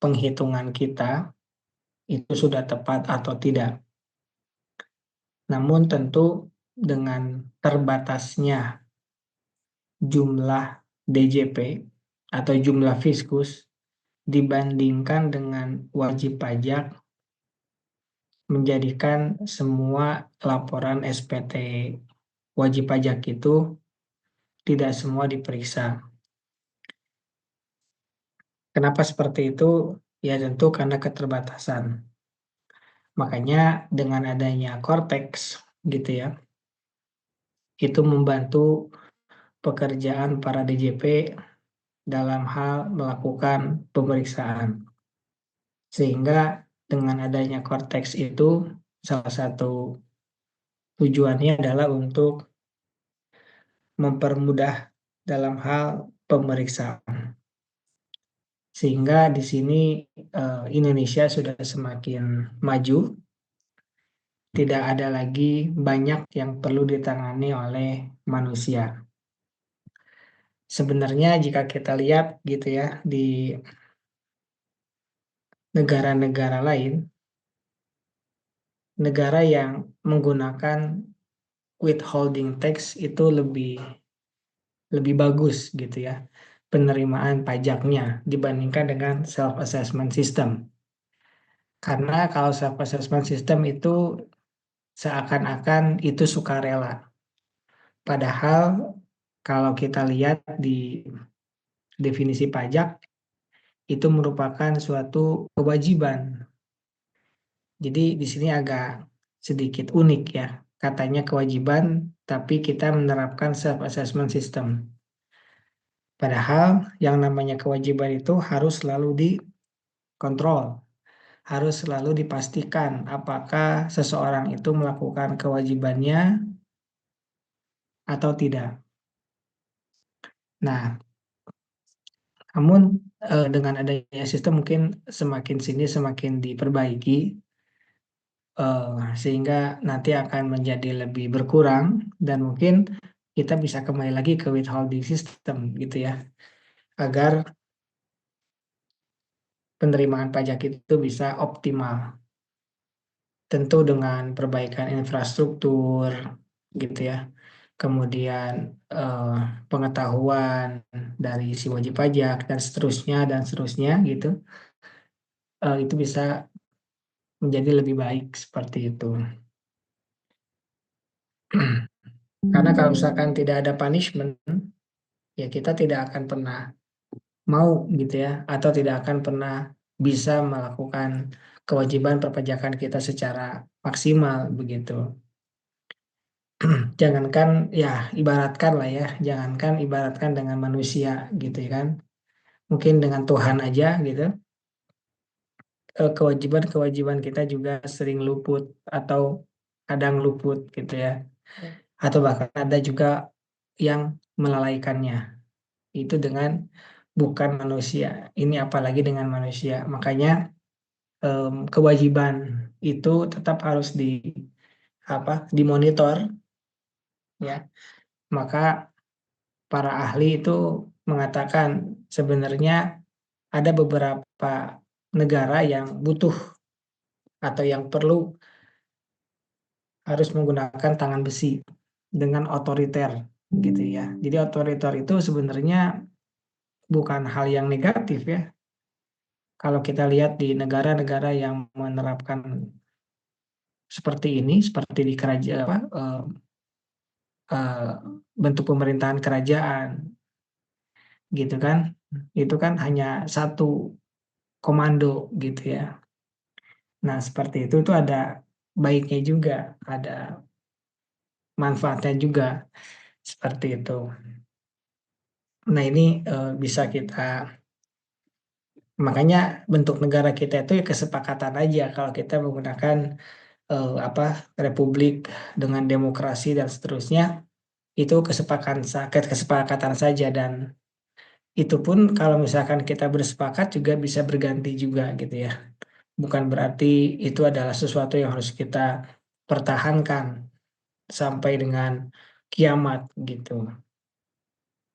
penghitungan kita itu sudah tepat atau tidak. Namun tentu dengan terbatasnya jumlah DJP atau jumlah fiskus dibandingkan dengan wajib pajak, menjadikan semua laporan SPT wajib pajak itu tidak semua diperiksa. Kenapa seperti itu? Ya tentu karena keterbatasan. Makanya dengan adanya Cortex gitu ya, itu membantu pekerjaan para DJP dalam hal melakukan pemeriksaan. Sehingga dengan adanya Cortex itu salah satu tujuannya adalah untuk mempermudah dalam hal pemeriksaan. Sehingga di sini Indonesia sudah semakin maju, tidak ada lagi banyak yang perlu ditangani oleh manusia. Sebenarnya jika kita lihat gitu ya di negara-negara lain, negara yang menggunakan withholding tax itu lebih bagus gitu ya penerimaan pajaknya dibandingkan dengan self assessment system. Karena kalau self assessment system itu seakan-akan itu sukarela. Padahal kalau kita lihat di definisi pajak itu merupakan suatu kewajiban. Jadi di sini agak sedikit unik ya. Katanya kewajiban tapi kita menerapkan self assessment system. Padahal yang namanya kewajiban itu harus selalu dikontrol, harus selalu dipastikan apakah seseorang itu melakukan kewajibannya atau tidak. Nah, namun dengan adanya sistem mungkin semakin sini semakin diperbaiki sehingga nanti akan menjadi lebih berkurang dan mungkin kita bisa kembali lagi ke withholding system gitu ya, agar penerimaan pajak itu bisa optimal. Tentu dengan perbaikan infrastruktur gitu ya. Kemudian eh, pengetahuan dari si wajib pajak dan seterusnya gitu. Itu bisa menjadi lebih baik seperti itu. Karena kalau misalkan tidak ada punishment, ya kita tidak akan pernah mau gitu ya, atau tidak akan pernah bisa melakukan kewajiban perpajakan kita secara maksimal begitu. Jangankan ya ibaratkan lah ya, jangankan ibaratkan dengan manusia gitu ya kan, mungkin dengan Tuhan aja gitu, kewajiban-kewajiban kita juga sering luput atau kadang luput gitu ya, atau bahkan ada juga yang melalaikannya itu dengan bukan manusia, ini apalagi dengan manusia. Makanya kewajiban itu tetap harus dimonitor ya. Maka para ahli itu mengatakan sebenarnya ada beberapa negara yang butuh atau yang perlu harus menggunakan tangan besi dengan otoriter gitu ya. Jadi otoriter itu sebenarnya bukan hal yang negatif ya. Kalau kita lihat di negara-negara yang menerapkan seperti ini, seperti di kerajaan eh, bentuk pemerintahan kerajaan gitu kan, itu kan hanya satu komando gitu ya. Nah, seperti itu ada baiknya juga, ada manfaatnya juga seperti itu. Nah, ini bisa kita, makanya bentuk negara kita itu ya kesepakatan aja kalau kita menggunakan apa republik dengan demokrasi dan seterusnya, itu kesepakatan saja, dan itu pun kalau misalkan kita bersepakat juga bisa berganti juga gitu ya. Bukan berarti itu adalah sesuatu yang harus kita pertahankan sampai dengan kiamat gitu.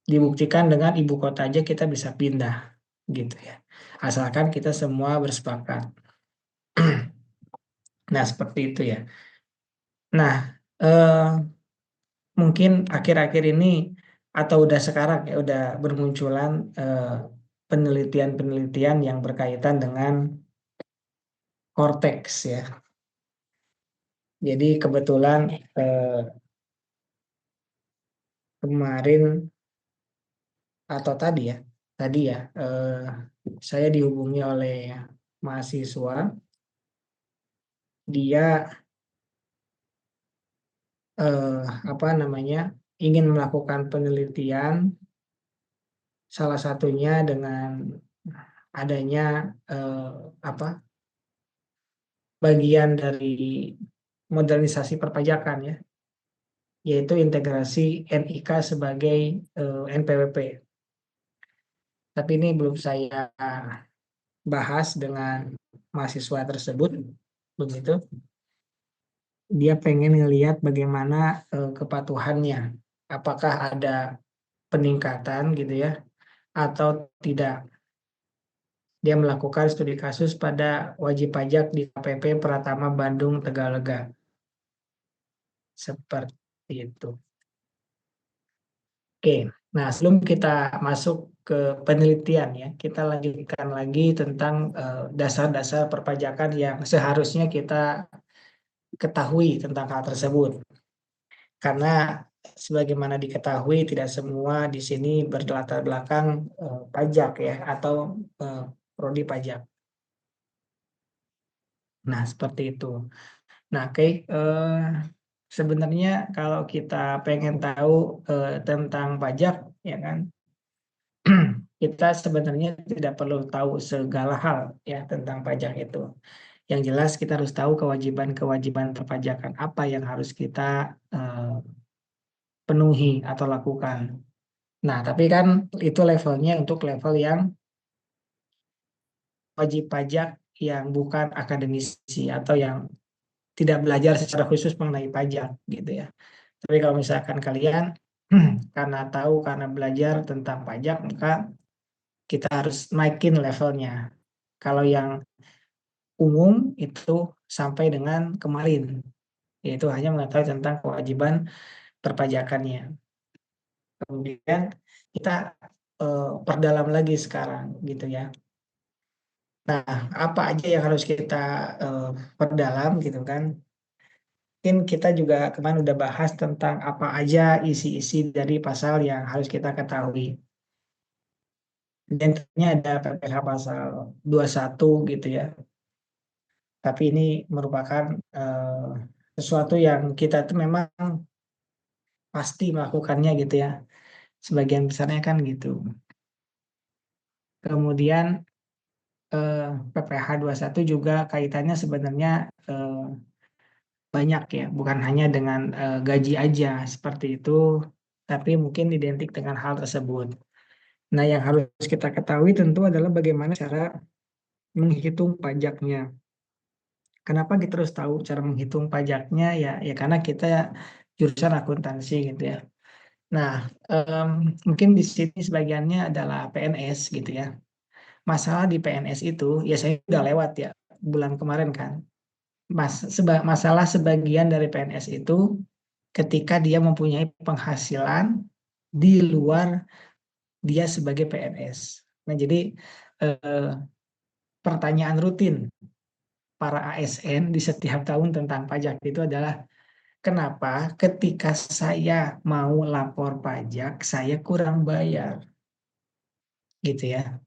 Dibuktikan dengan ibu kota aja kita bisa pindah. gitu ya. Asalkan kita semua bersepakat. Nah, seperti itu ya. Nah, mungkin akhir-akhir ini atau udah sekarang ya udah bermunculan penelitian-penelitian yang berkaitan dengan cortex ya. Jadi kebetulan kemarin atau tadi ya saya dihubungi oleh mahasiswa, dia eh, apa namanya ingin melakukan penelitian, salah satunya dengan adanya eh, apa bagian dari modernisasi perpajakan ya, yaitu integrasi NIK sebagai NPWP. Tapi ini belum saya bahas dengan mahasiswa tersebut, begitu. Dia pengen ngelihat bagaimana kepatuhannya, apakah ada peningkatan gitu ya, atau tidak. Dia melakukan studi kasus pada wajib pajak di KPP Pratama Bandung Tegalega. Seperti itu. Oke, nah sebelum kita masuk ke penelitian ya, kita lanjutkan lagi tentang dasar-dasar perpajakan yang seharusnya kita ketahui tentang hal tersebut. Karena sebagaimana diketahui tidak semua di sini berlatar belakang pajak ya atau eh, prodi pajak. Nah, seperti itu. Nah, oke, sebenarnya kalau kita pengen tahu tentang pajak ya kan, kita sebenarnya tidak perlu tahu segala hal ya tentang pajak itu. Yang jelas kita harus tahu kewajiban-kewajiban perpajakan apa yang harus kita eh, penuhi atau lakukan. Nah, tapi kan itu levelnya untuk level yang wajib pajak yang bukan akademisi atau yang tidak belajar secara khusus mengenai pajak gitu ya. Tapi kalau misalkan kalian karena tahu, karena belajar tentang pajak, maka kita harus naikin levelnya. Kalau yang umum itu sampai dengan kemarin, yaitu hanya mengetahui tentang kewajiban perpajakannya. Kemudian kita perdalam lagi sekarang gitu ya. Nah, apa aja yang harus kita eh, perdalam gitu kan? Mungkin kita juga kemarin udah bahas tentang apa aja isi-isi dari pasal yang harus kita ketahui. Dan tentunya ada PPh pasal 21 gitu ya. Tapi ini merupakan eh, sesuatu yang kita tuh memang pasti melakukannya gitu ya. Sebagian besarnya kan gitu. Kemudian eh, PPh 21 juga kaitannya sebenarnya eh, banyak ya, bukan hanya dengan gaji aja seperti itu, tapi mungkin identik dengan hal tersebut. Nah, yang harus kita ketahui tentu adalah bagaimana cara menghitung pajaknya. Kenapa kita harus tahu cara menghitung pajaknya? Ya karena kita jurusan akuntansi gitu ya. Nah, em, mungkin di sini sebagiannya adalah PNS gitu ya. Masalah di PNS itu, ya saya udah lewat ya bulan kemarin kan. Masalah sebagian dari PNS itu ketika dia mempunyai penghasilan di luar dia sebagai PNS. Nah, jadi eh, pertanyaan rutin para ASN di setiap tahun tentang pajak itu adalah kenapa ketika saya mau lapor pajak saya kurang bayar gitu ya.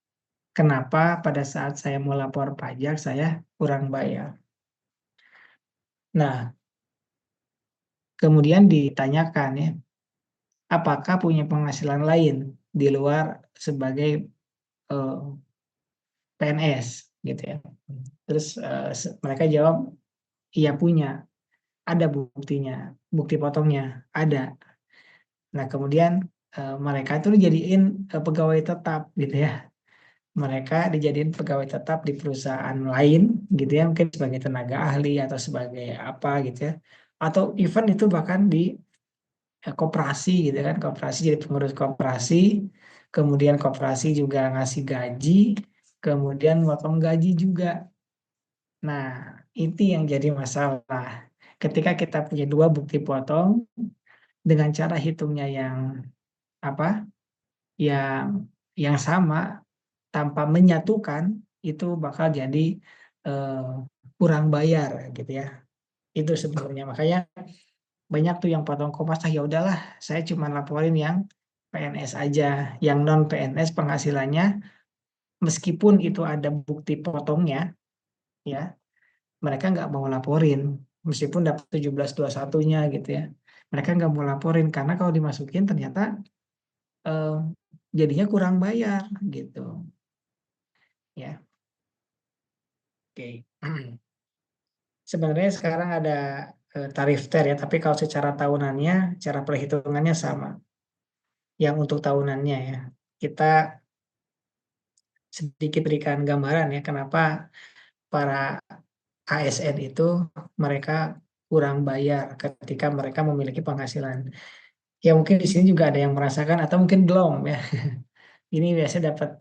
Kenapa pada saat saya mau lapor pajak saya kurang bayar. Nah, kemudian ditanyakan ya, apakah punya penghasilan lain di luar sebagai eh, PNS gitu ya. Terus mereka jawab iya punya, ada buktinya, bukti potongnya ada. Nah, kemudian mereka itu dijadiin pegawai tetap gitu ya. Mereka dijadiin pegawai tetap di perusahaan lain gitu ya, mungkin sebagai tenaga ahli atau sebagai apa gitu ya. Atau even itu bahkan koperasi gitu kan, koperasi jadi pengurus koperasi, kemudian koperasi juga ngasih gaji, kemudian motong gaji juga. Nah, itu yang jadi masalah. Ketika kita punya dua bukti potong dengan cara hitungnya yang apa? Yang sama tanpa menyatukan itu bakal jadi eh, kurang bayar gitu ya. Itu sebenarnya makanya banyak tuh yang potong kopas, ah ya udahlah saya cuma laporin yang PNS aja, yang non PNS penghasilannya meskipun itu ada bukti potongnya ya mereka nggak mau laporin meskipun dapat 1721-nya gitu ya, mereka nggak mau laporin karena kalau dimasukin ternyata eh, jadinya kurang bayar gitu ya. Oke. Sebenarnya sekarang ada tarif TER ya, tapi kalau secara tahunannya cara perhitungannya sama yang untuk tahunannya ya. Kita sedikit berikan gambaran ya kenapa para ASN itu mereka kurang bayar ketika mereka memiliki penghasilan. Ya mungkin di sini juga ada yang merasakan atau mungkin belum ya. Ini biasanya dapat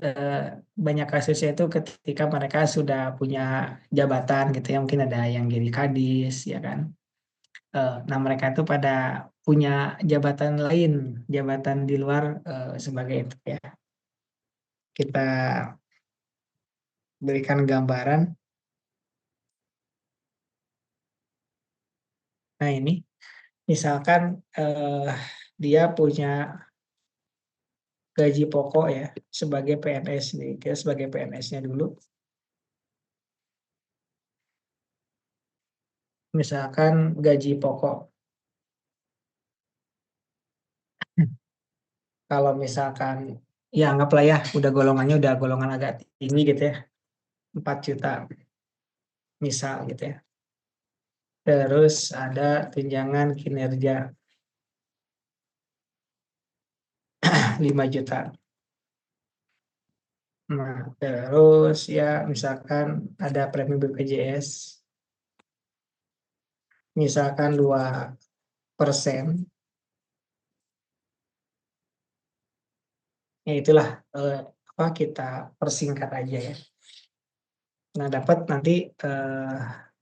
banyak kasusnya itu ketika mereka sudah punya jabatan gitu ya, mungkin ada yang jadi kadis ya kan. Nah mereka itu pada punya jabatan lain, jabatan di luar sebagai itu ya. Kita berikan gambaran. Nah ini misalkan eh, dia punya gaji pokok ya sebagai PNS nih, kita sebagai PNS-nya dulu. Misalkan gaji pokok, kalau misalkan ya anggaplah ya udah golongannya udah golongan agak tinggi gitu ya, 4 juta misal gitu ya. Terus ada tunjangan kinerja 5 juta. Nah, terus ya misalkan ada premi BPJS misalkan 2%, ya itulah eh, apa kita persingkat aja ya. Nah, dapat nanti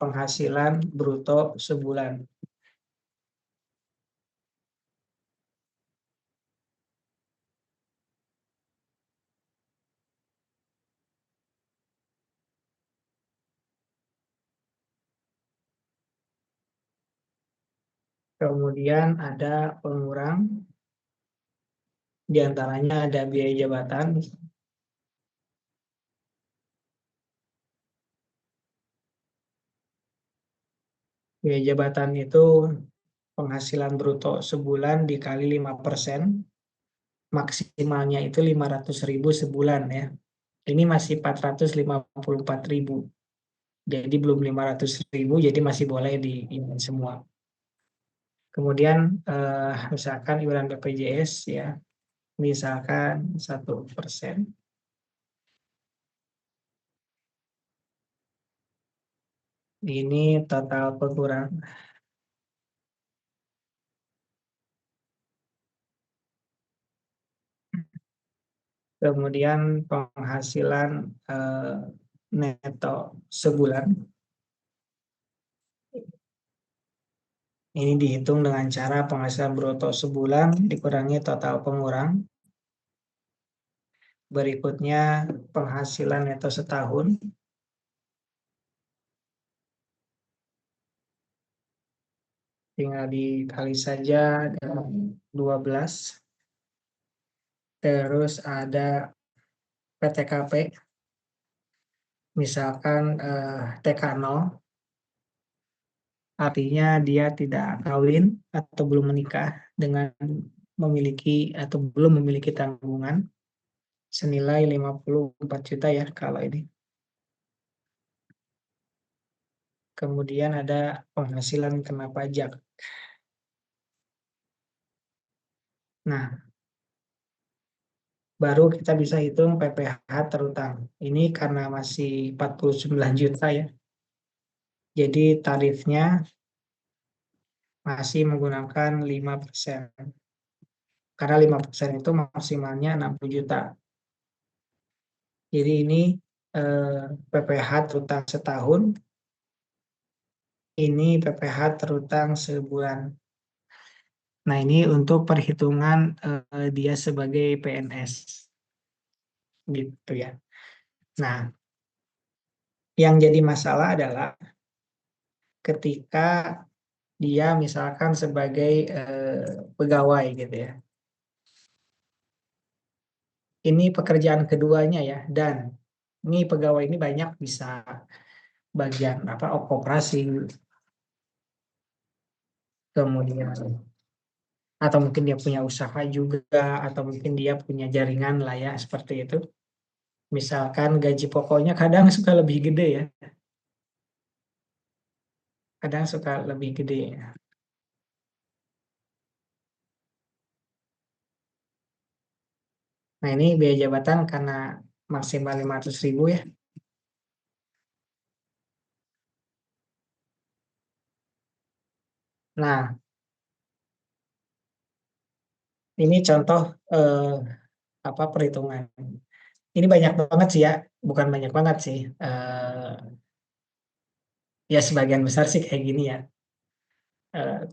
penghasilan bruto sebulan. Kemudian ada pengurang, diantaranya ada biaya jabatan. Biaya jabatan itu penghasilan bruto sebulan dikali 5%, maksimalnya itu 500.000 sebulan ya. Ini masih 454.000. Jadi belum 500.000, jadi masih boleh di ini semua. Kemudian misalkan iuran BPJS ya, misalkan 1%. Ini total pengurangan. Kemudian penghasilan eh, neto sebulan. Ini dihitung dengan cara penghasilan bruto sebulan dikurangi total pengurang. Berikutnya penghasilan neto setahun. Tinggal dikali saja dengan 12. Terus ada PTKP. Misalkan TK 0, artinya dia tidak kawin atau belum menikah dengan memiliki atau belum memiliki tanggungan senilai 54 juta ya kalau ini. Kemudian ada penghasilan kena pajak. Nah, baru kita bisa hitung PPh terutang. Ini karena masih 49 juta ya. Jadi tarifnya masih menggunakan 5%. Karena 5% itu maksimalnya 60 juta. Jadi ini PPh terutang setahun, ini PPh terutang sebulan. Nah, ini untuk perhitungan dia sebagai PNS gitu ya. Nah, yang jadi masalah adalah ketika dia misalkan sebagai pegawai gitu ya. Ini pekerjaan keduanya ya, dan ini pegawai ini banyak bisa bagian apa koperasi, kemudian atau mungkin dia punya usaha juga, atau mungkin dia punya jaringan lah ya seperti itu. Misalkan gaji pokoknya kadang suka lebih gede ya, kadang suka lebih gede ya. Nah, ini biaya jabatan karena maksimal 500.000 ya. Nah, ini contoh eh, apa perhitungan. Ini banyak banget sih ya, bukan banyak banget sih. Ya sebagian besar sih kayak gini ya,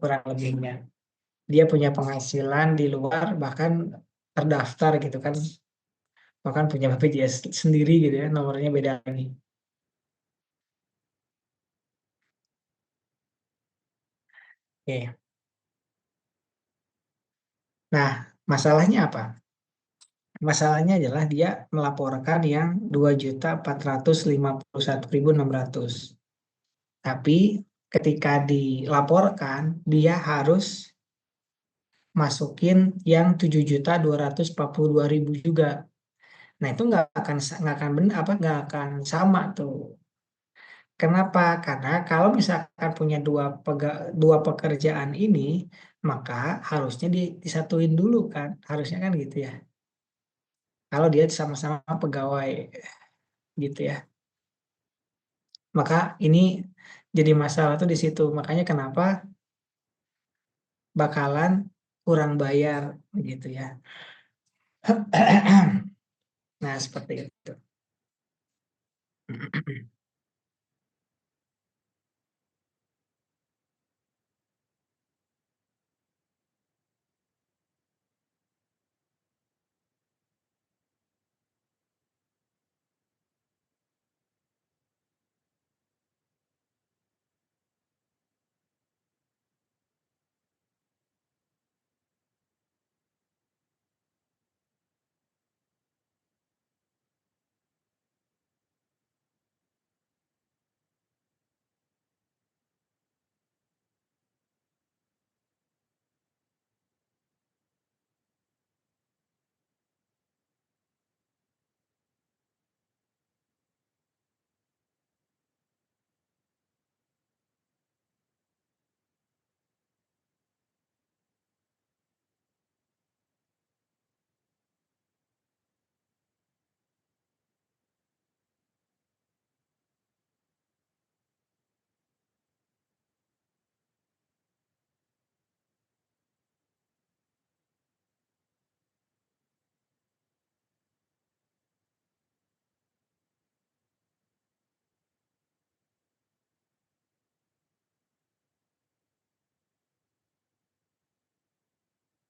kurang lebihnya. Dia punya penghasilan di luar bahkan terdaftar gitu kan, bahkan punya BPJS sendiri gitu ya, nomornya beda lagi. Oke. Nah, masalahnya apa? Masalahnya adalah dia melaporkan yang 2.451.600. Tapi ketika dilaporkan, dia harus masukin yang 7.242.000 juga. Nah, itu nggak akan benar apa nggak akan sama tuh. Kenapa? Karena kalau misalkan punya dua pekerjaan ini, maka harusnya disatuin dulu kan, harusnya kan gitu ya. Kalau dia sama-sama pegawai gitu ya, maka ini jadi masalah tuh di situ. Makanya kenapa bakalan kurang bayar gitu ya. Nah, seperti itu.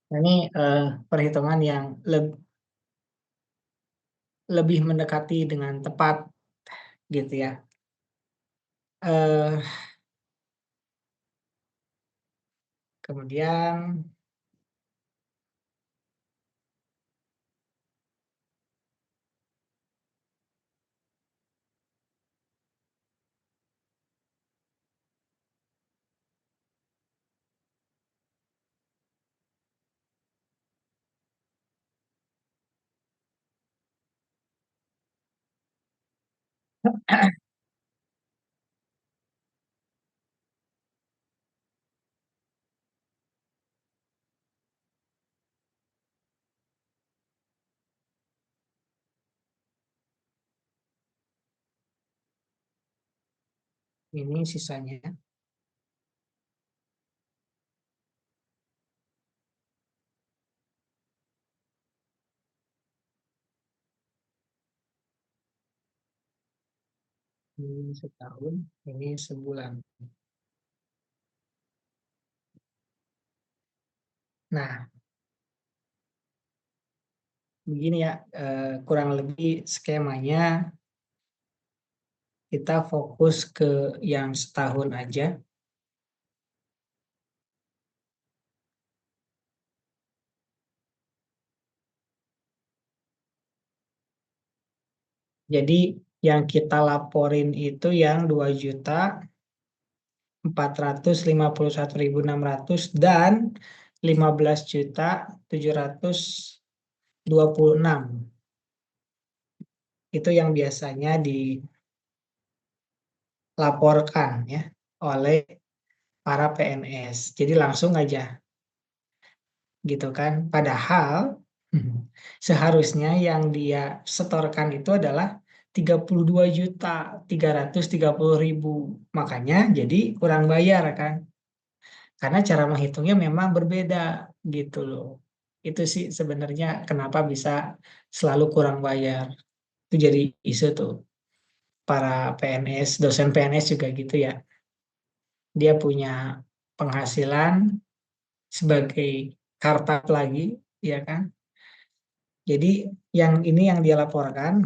Nah, ini perhitungan yang lebih mendekati dengan tepat gitu ya. eh Kemudian ini sisanya Ini setahun, ini sebulan. Nah, begini ya, kurang lebih skemanya kita fokus ke yang setahun aja. Jadi yang kita laporin itu yang 2.451.600 dan 15.726. Itu yang biasanya dilaporkan ya oleh para PNS. Jadi langsung aja gitu kan. Padahal seharusnya yang dia setorkan itu adalah 32.330.000. Makanya jadi kurang bayar kan. Karena cara menghitungnya memang berbeda gitu loh. Itu sih sebenarnya kenapa bisa selalu kurang bayar. Itu jadi isu tuh. Para PNS, dosen PNS juga gitu ya. Dia punya penghasilan sebagai kartab lagi, ya kan? Jadi yang ini yang dia laporkan,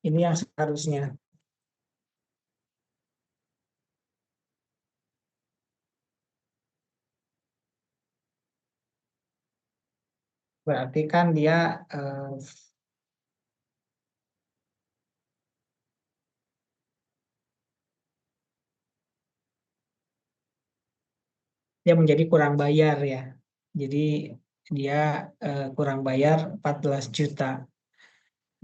ini yang seharusnya. Berarti kan dia menjadi kurang bayar ya. Jadi dia kurang bayar 14 juta.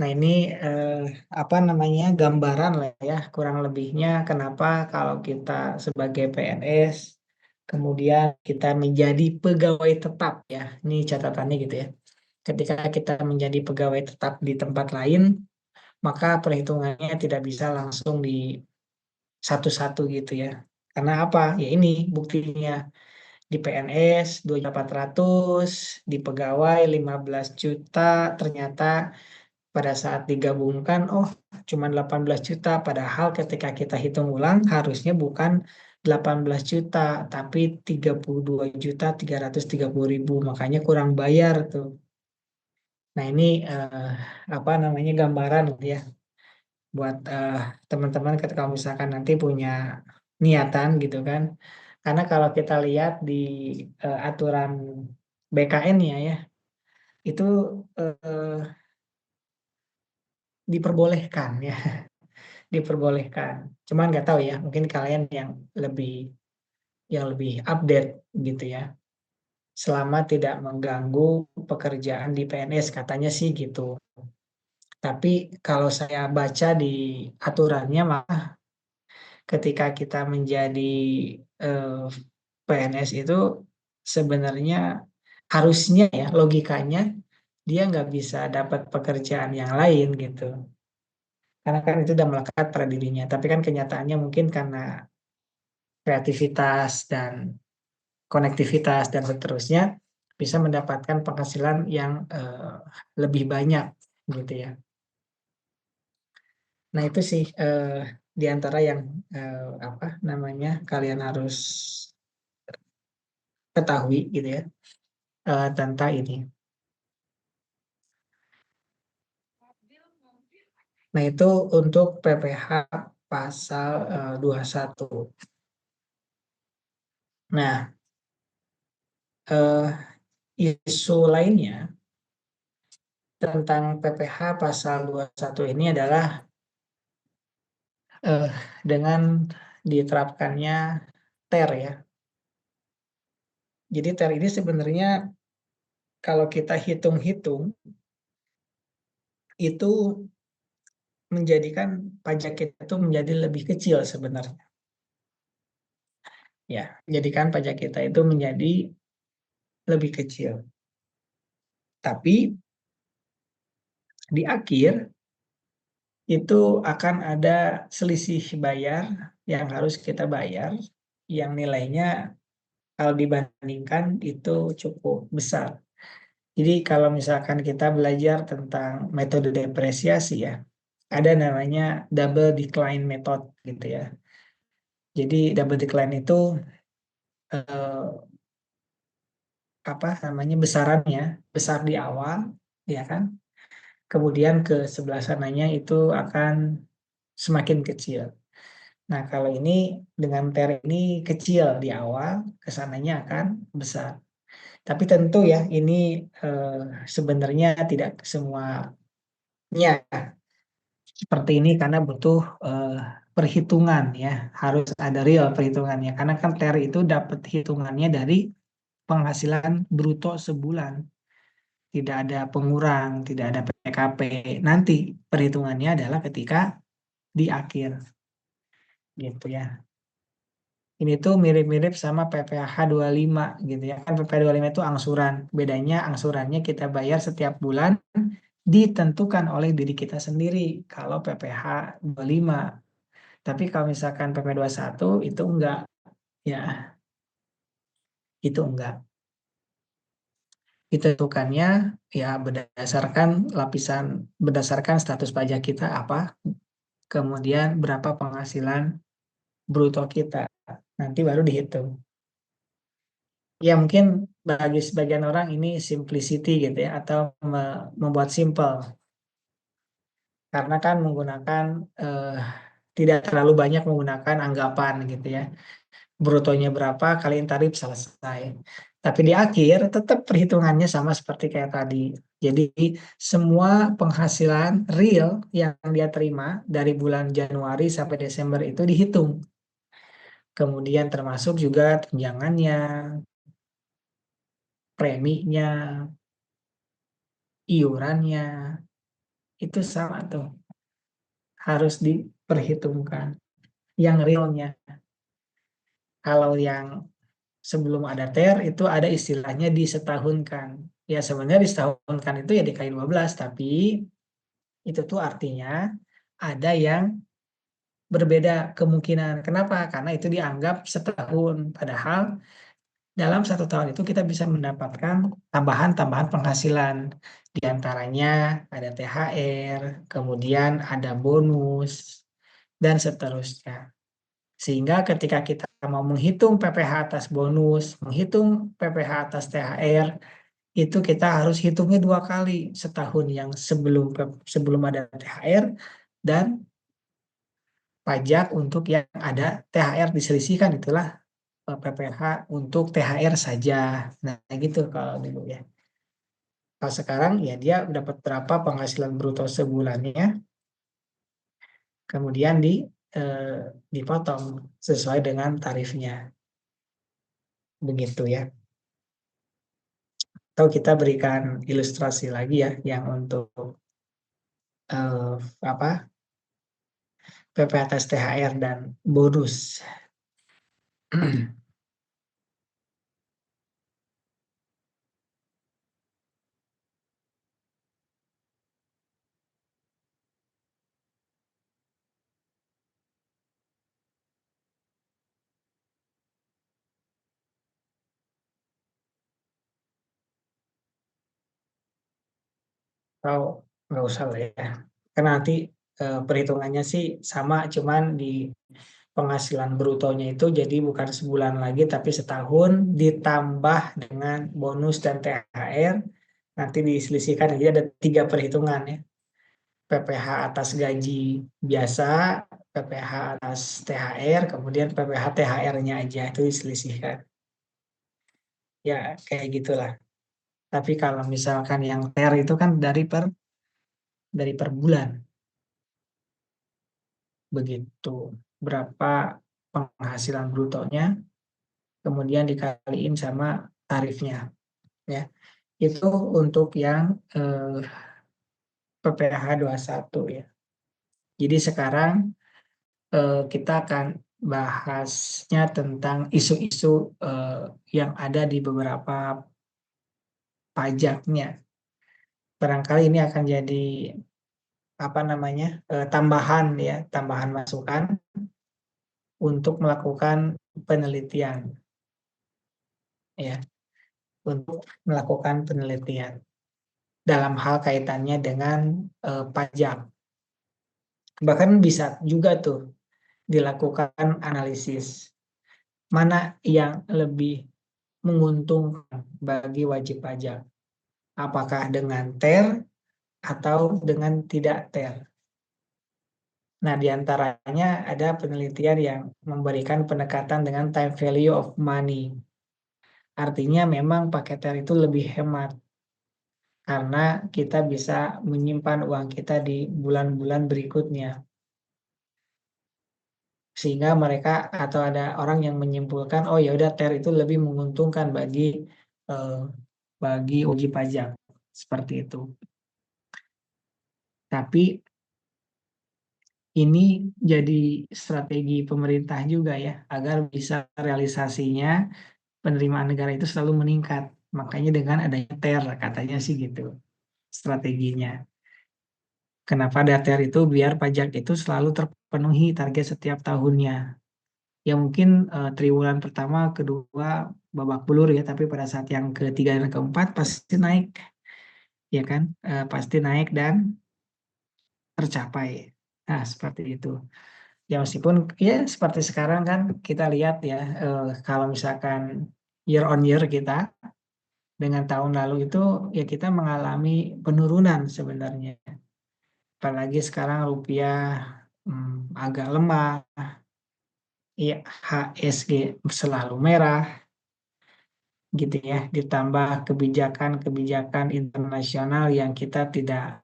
Nah ini eh, apa namanya gambaran lah ya kurang lebihnya kenapa kalau kita sebagai PNS kemudian kita menjadi pegawai tetap ya. Ini catatannya gitu ya. Ketika kita menjadi pegawai tetap di tempat lain, maka perhitungannya tidak bisa langsung di satu-satu gitu ya. Karena apa? Ya ini buktinya di PNS 2.400, di pegawai 15 juta, ternyata pada saat digabungkan, oh cuma 18 juta. Padahal ketika kita hitung ulang harusnya bukan 18 juta, tapi 32.330.000. Makanya kurang bayar tuh. Nah ini apa namanya gambaran gitu ya buat teman-teman ketika misalkan nanti punya niatan gitu kan. Karena kalau kita lihat di aturan BKN ya, itu eh, diperbolehkan ya, diperbolehkan. Cuman nggak tahu ya, mungkin kalian yang lebih update gitu ya. Selama tidak mengganggu pekerjaan di PNS katanya sih gitu. Tapi kalau saya baca di aturannya malah ketika kita menjadi eh, PNS itu sebenarnya harusnya ya logikanya dia nggak bisa dapat pekerjaan yang lain gitu. Karena kan itu udah melekat pada dirinya. Tapi kan kenyataannya mungkin karena kreativitas dan konektivitas dan seterusnya bisa mendapatkan penghasilan yang lebih banyak gitu ya. Nah itu sih di antara yang apa namanya kalian harus ketahui gitu ya tentang ini. Nah itu untuk PPh pasal 21. Nah isu lainnya tentang PPh pasal 21 ini adalah eh, dengan diterapkannya TER ya. Jadi TER ini sebenarnya kalau kita hitung-hitung itu menjadikan pajak kita itu menjadi lebih kecil sebenarnya. Ya, jadikan pajak kita itu menjadi lebih kecil. Tapi di akhir itu akan ada selisih bayar yang harus kita bayar yang nilainya kalau dibandingkan itu cukup besar. Jadi kalau misalkan kita belajar tentang metode depresiasi ya, ada namanya double decline method gitu ya. Jadi double decline itu eh, apa namanya besarannya besar di awal, ya kan? Kemudian ke sebelah sananya itu akan semakin kecil. Nah, kalau ini dengan TER ini kecil di awal, kesananya akan besar. Tapi tentu ya, ini eh, sebenarnya tidak semuanya seperti ini karena butuh eh, perhitungan ya, harus ada real perhitungannya. Karena kan TER itu dapat hitungannya dari penghasilan bruto sebulan, tidak ada pengurang, tidak ada PKP. Nanti perhitungannya adalah ketika di akhir, gitu ya. Ini tuh mirip-mirip sama PPh lima gitu ya. Kan PPh lima itu angsuran. Bedanya angsurannya kita bayar setiap bulan ditentukan oleh diri kita sendiri kalau PPh lima. Tapi kalau misalkan PP satu itu enggak, ya itu enggak. Ditentukannya ya berdasarkan status pajak kita apa, kemudian berapa penghasilan bruto kita. Nanti baru dihitung. Ya mungkin bagi sebagian orang ini simplicity gitu ya, atau membuat simple karena kan menggunakan eh, tidak terlalu banyak menggunakan anggapan gitu ya. Brutonya berapa kaliin tarif selesai. Tapi di akhir tetap perhitungannya sama seperti kayak tadi. Jadi semua penghasilan real yang dia terima dari bulan Januari sampai Desember itu dihitung. Kemudian termasuk juga tunjangannya, preminya, iurannya, itu sama tuh. Harus diperhitungkan. Yang realnya. Kalau yang sebelum ada TER itu ada istilahnya disetahunkan. Ya sebenarnya disetahunkan itu ya dikali 12, tapi itu tuh artinya ada yang berbeda kemungkinan. Kenapa? Karena itu dianggap setahun. Padahal dalam satu tahun itu kita bisa mendapatkan tambahan-tambahan penghasilan. Di antaranya ada THR, kemudian ada bonus, dan seterusnya. Sehingga ketika kita mau menghitung PPh atas bonus, menghitung PPh atas THR, itu kita harus hitungnya dua kali, setahun yang sebelum ada THR dan pajak untuk yang ada THR diselisihkan, itulah PPh untuk THR saja. Nah, gitu kalau dulu ya. Kalau sekarang ya dia dapat berapa penghasilan bruto sebulannya, kemudian eh, dipotong sesuai dengan tarifnya. Begitu ya. Atau kita berikan ilustrasi lagi ya yang untuk eh, apa PP atas THR dan bonus. Atau nggak usah lah ya. Karena nanti perhitungannya sih sama, cuman di penghasilan brutonya itu jadi bukan sebulan lagi tapi setahun ditambah dengan bonus dan THR. Nanti diselisihkan jadi ada tiga perhitungan ya. PPh atas gaji biasa, PPh atas THR, kemudian PPh THR-nya aja itu diselisihkan. Ya kayak gitulah. Tapi kalau misalkan yang TER itu kan dari per bulan begitu. Berapa penghasilan brutonya, kemudian dikaliin sama tarifnya ya. Itu untuk yang PPh satu ya. Jadi sekarang kita akan bahasnya tentang isu-isu eh, yang ada di beberapa pajaknya. Barangkali ini akan jadi apa namanya tambahan ya, tambahan masukan untuk melakukan penelitian ya, untuk melakukan penelitian dalam hal kaitannya dengan pajak. Bahkan bisa juga tuh dilakukan analisis, mana yang lebih menguntungkan bagi wajib pajak, apakah dengan TER atau dengan tidak TER. Nah, di antaranya ada penelitian yang memberikan pendekatan dengan time value of money. Artinya memang pakai TER itu lebih hemat karena kita bisa menyimpan uang kita di bulan-bulan berikutnya. Sehingga mereka atau ada orang yang menyimpulkan, oh ya udah TER itu lebih menguntungkan eh, bagi wajib pajak seperti itu. Tapi ini jadi strategi pemerintah juga ya agar bisa realisasinya penerimaan negara itu selalu meningkat. Makanya dengan adanya TER katanya sih gitu strateginya. Kenapa ada TER itu biar pajak itu selalu terpenuhi target setiap tahunnya. Ya mungkin triwulan pertama, kedua babak belur ya, tapi pada saat yang ketiga dan keempat pasti naik, ya kan? Pasti naik dan tercapai. Nah, seperti itu. Ya meskipun ya seperti sekarang kan kita lihat ya, kalau misalkan year on year kita dengan tahun lalu itu ya kita mengalami penurunan sebenarnya. Apalagi sekarang rupiah agak lemah, ya HSG selalu merah gitu ya, ditambah kebijakan-kebijakan internasional yang kita tidak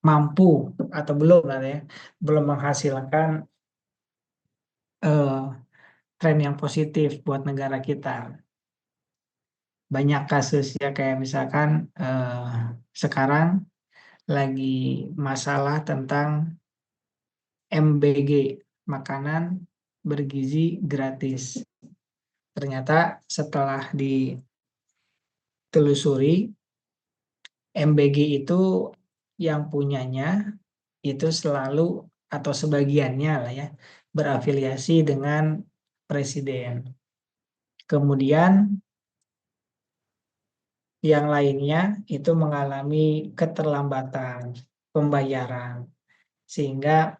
mampu atau belum lah ya, belum menghasilkan eh, tren yang positif buat negara kita. Banyak kasus ya kayak misalkan sekarang lagi masalah tentang MBG, makanan bergizi gratis. Ternyata setelah ditelusuri, MBG itu yang punyanya itu selalu atau sebagiannya lah ya berafiliasi dengan presiden. Kemudian yang lainnya itu mengalami keterlambatan pembayaran sehingga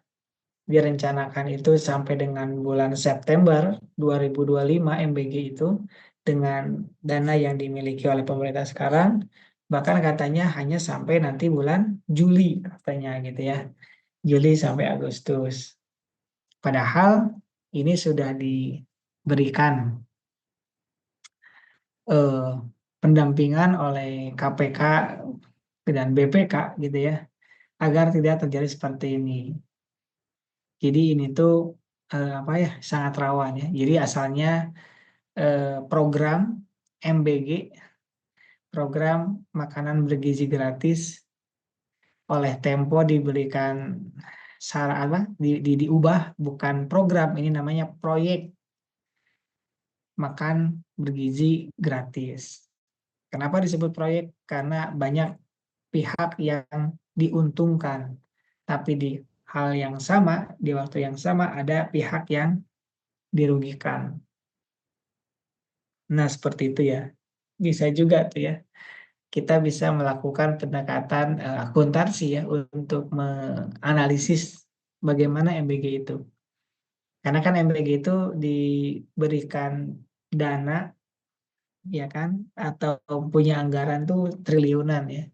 direncanakan itu sampai dengan bulan September 2025 MBG itu dengan dana yang dimiliki oleh pemerintah sekarang bahkan katanya hanya sampai nanti bulan Juli katanya gitu ya. Juli sampai Agustus. Padahal ini sudah diberikan eh, pendampingan oleh KPK dan BPK gitu ya agar tidak terjadi seperti ini. Jadi ini tuh apa ya sangat rawan ya. Jadi asalnya program MBG, program makanan bergizi gratis oleh Tempo diberikan saran apa diubah bukan program ini namanya proyek makan bergizi gratis. Kenapa disebut proyek? Karena banyak pihak yang diuntungkan, tapi di hal yang sama, di waktu yang sama ada pihak yang dirugikan. Nah, seperti itu ya. Bisa juga tuh ya. Kita bisa melakukan pendekatan akuntansi ya untuk menganalisis bagaimana MBG itu. Karena kan MBG itu diberikan dana ya kan atau punya anggaran tuh triliunan ya.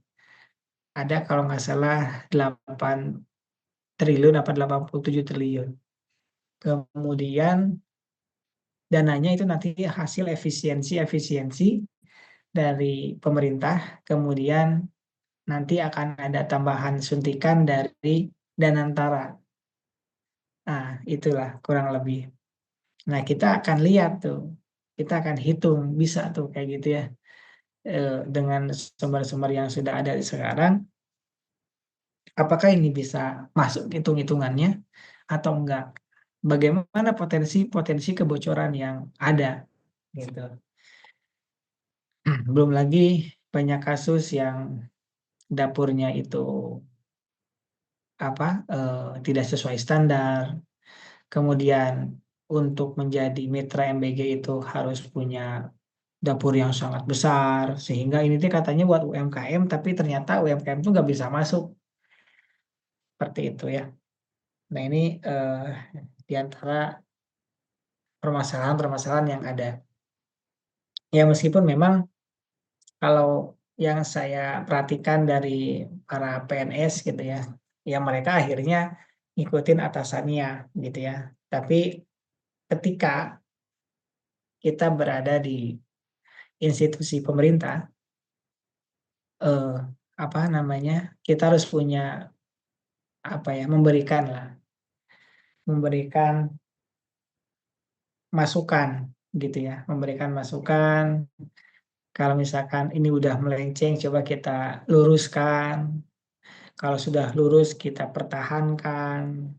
Ada kalau nggak salah 8 triliun apa 87 triliun. Kemudian dananya itu nanti hasil efisiensi dari pemerintah, kemudian nanti akan ada tambahan suntikan dari Danantara. Nah, itulah kurang lebih. Nah, kita akan lihat tuh, kita akan hitung, bisa tuh kayak gitu ya. Dengan sumber-sumber yang sudah ada sekarang, apakah ini bisa masuk hitung-hitungannya atau enggak? Bagaimana potensi-potensi kebocoran yang ada gitu. Belum lagi banyak kasus yang dapurnya itu apa tidak sesuai standar. Kemudian untuk menjadi mitra MBG itu harus punya dapur yang sangat besar sehingga ini tuh katanya buat UMKM tapi ternyata UMKM itu nggak bisa masuk seperti itu ya. Nah ini di antara permasalahan-permasalahan yang ada. Ya meskipun memang kalau yang saya perhatikan dari para PNS gitu ya, ya mereka akhirnya ngikutin atasannya gitu ya. Tapi ketika kita berada di institusi pemerintah, eh, apa namanya, kita harus punya apa ya, memberikan masukan gitu ya, memberikan masukan. Kalau misalkan ini udah melenceng, coba kita luruskan. Kalau sudah lurus, kita pertahankan,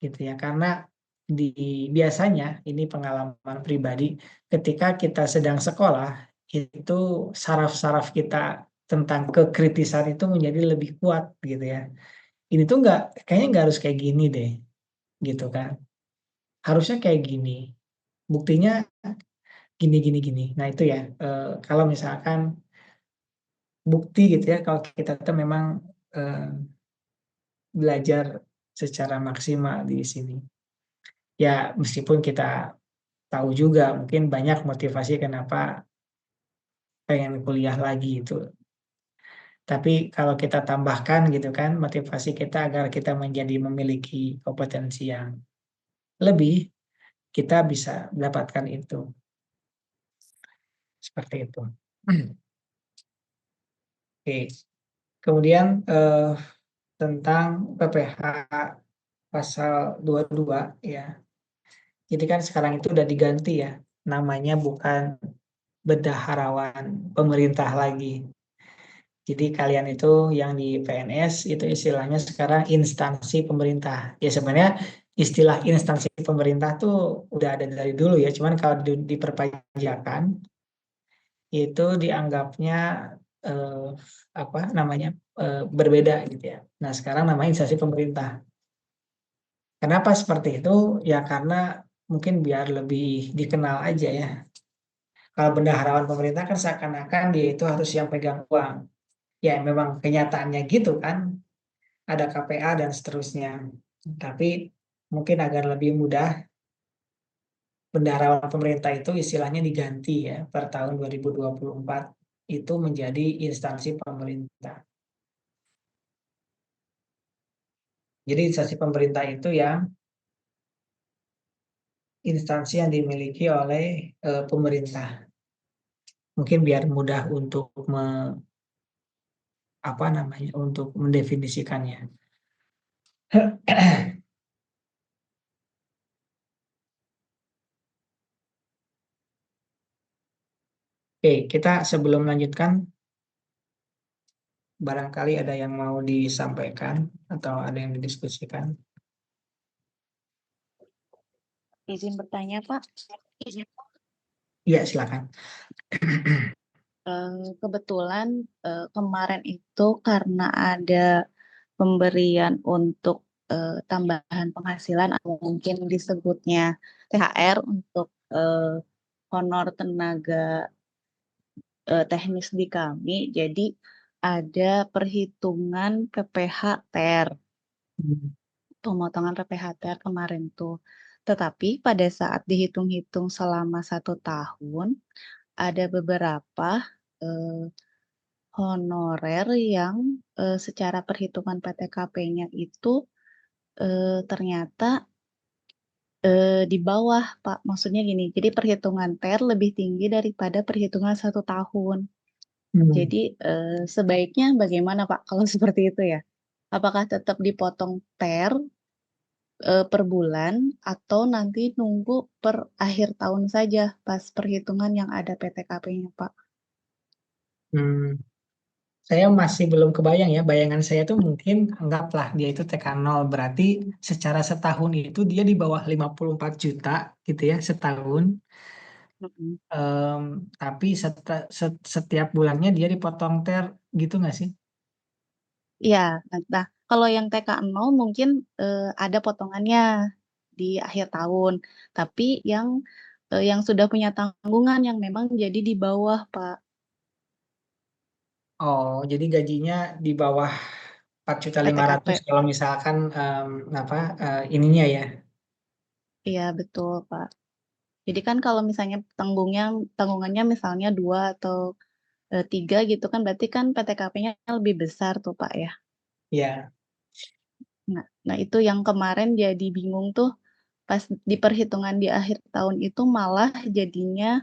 gitu ya. Karena di biasanya ini pengalaman pribadi, ketika kita sedang sekolah, itu saraf-saraf kita tentang kekritisan itu menjadi lebih kuat gitu ya. Ini tuh kayaknya nggak harus kayak gini deh, gitu kan. Harusnya kayak gini. Buktinya gini gini gini. Nah itu ya, kalau misalkan bukti gitu ya, kalau kita tuh memang eh, belajar secara maksimal di sini. Ya meskipun kita tahu juga mungkin banyak motivasi kenapa pengen kuliah lagi itu. Tapi kalau kita tambahkan gitu kan motivasi kita agar kita menjadi memiliki kompetensi yang lebih, kita bisa mendapatkan itu. Seperti itu. Oke. Kemudian tentang PPh pasal 22 ya. Jadi kan sekarang itu udah diganti ya. Namanya bukan bendaharawan pemerintah lagi. Jadi kalian itu yang di PNS itu istilahnya sekarang instansi pemerintah. Ya sebenarnya istilah instansi pemerintah tuh udah ada dari dulu ya. Cuman kalau di perpajakan itu dianggapnya eh, apa namanya berbeda gitu ya. Nah sekarang namanya instansi pemerintah. Kenapa seperti itu? Ya karena mungkin biar lebih dikenal aja ya. Kalau bendaharawan pemerintah kan seakan-akan dia itu harus yang pegang uang. Ya memang kenyataannya gitu kan. Ada KPA dan seterusnya. Tapi mungkin agar lebih mudah, bendaharawan pemerintah itu istilahnya diganti ya per tahun 2024 itu menjadi instansi pemerintah. Jadi instansi pemerintah itu yang instansi yang dimiliki oleh pemerintah. Mungkin biar mudah untuk apa namanya untuk mendefinisikannya. Oke, kita sebelum melanjutkan barangkali ada yang mau disampaikan atau ada yang didiskusikan. Izin bertanya, Pak. Iya, silakan. Kebetulan kemarin itu karena ada pemberian untuk tambahan penghasilan atau mungkin disebutnya THR untuk honor tenaga teknis di kami. Jadi ada perhitungan PPH TER, pemotongan PPH TER kemarin tuh. Tetapi pada saat dihitung-hitung selama 1 tahun, ada beberapa eh, honorer yang secara perhitungan PTKP-nya itu ternyata di bawah, Pak. Maksudnya gini, jadi perhitungan TER lebih tinggi daripada perhitungan 1 tahun. Hmm. Jadi sebaiknya bagaimana, Pak, kalau seperti itu ya? Apakah tetap dipotong TER per bulan atau nanti nunggu per akhir tahun saja pas perhitungan yang ada PTKP-nya, Pak? Hmm. Saya masih belum kebayang ya, bayangan saya tuh mungkin anggaplah dia itu TK0, berarti secara setahun itu dia di bawah 54 juta gitu ya setahun. Mm-mm. Em, tapi setiap bulannya dia dipotong gitu nggak sih? Iya, nah kalau yang TK0 mungkin ada potongannya di akhir tahun, tapi yang sudah punya tanggungan yang memang jadi di bawah, Pak. Oh, jadi gajinya di bawah 4.500.000 PTKP. kalau misalkan ininya ya. Iya betul, Pak. Jadi kan kalau misalnya tanggungannya misalnya 2 atau, 3 gitu kan berarti kan PTKP-nya lebih besar tuh, Pak, ya. Ya, Nah itu yang kemarin jadi bingung tuh pas di perhitungan di akhir tahun itu malah jadinya,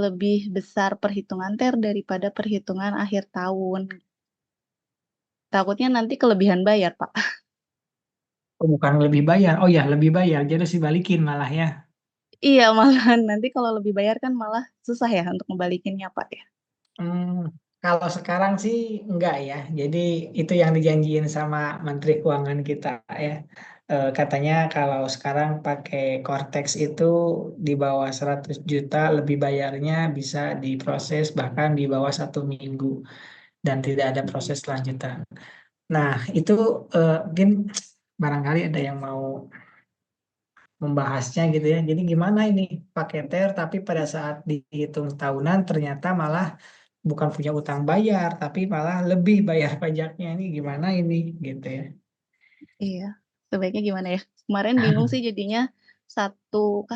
lebih besar perhitungan TER daripada perhitungan akhir tahun. Takutnya nanti kelebihan bayar, Pak. oh, bukan lebih bayar. Oh ya, lebih bayar. Jadi harus dibalikin malah ya. Iya malahan nanti kalau lebih bayar kan malah susah ya untuk ngebalikinnya, Pak, ya. Kalau sekarang sih enggak ya. Jadi itu yang dijanjiin sama Menteri Keuangan kita ya. Katanya kalau sekarang pakai Cortex itu di bawah 100 juta lebih bayarnya bisa diproses bahkan di bawah 1 minggu dan tidak ada proses lanjutan. Nah itu mungkin barangkali ada yang mau membahasnya gitu ya. Jadi gimana ini pakai TER tapi pada saat dihitung tahunan ternyata malah bukan punya utang bayar tapi malah lebih bayar pajaknya, ini gimana ini gitu ya. Iya, sebaiknya gimana ya? Kemarin bingung sih jadinya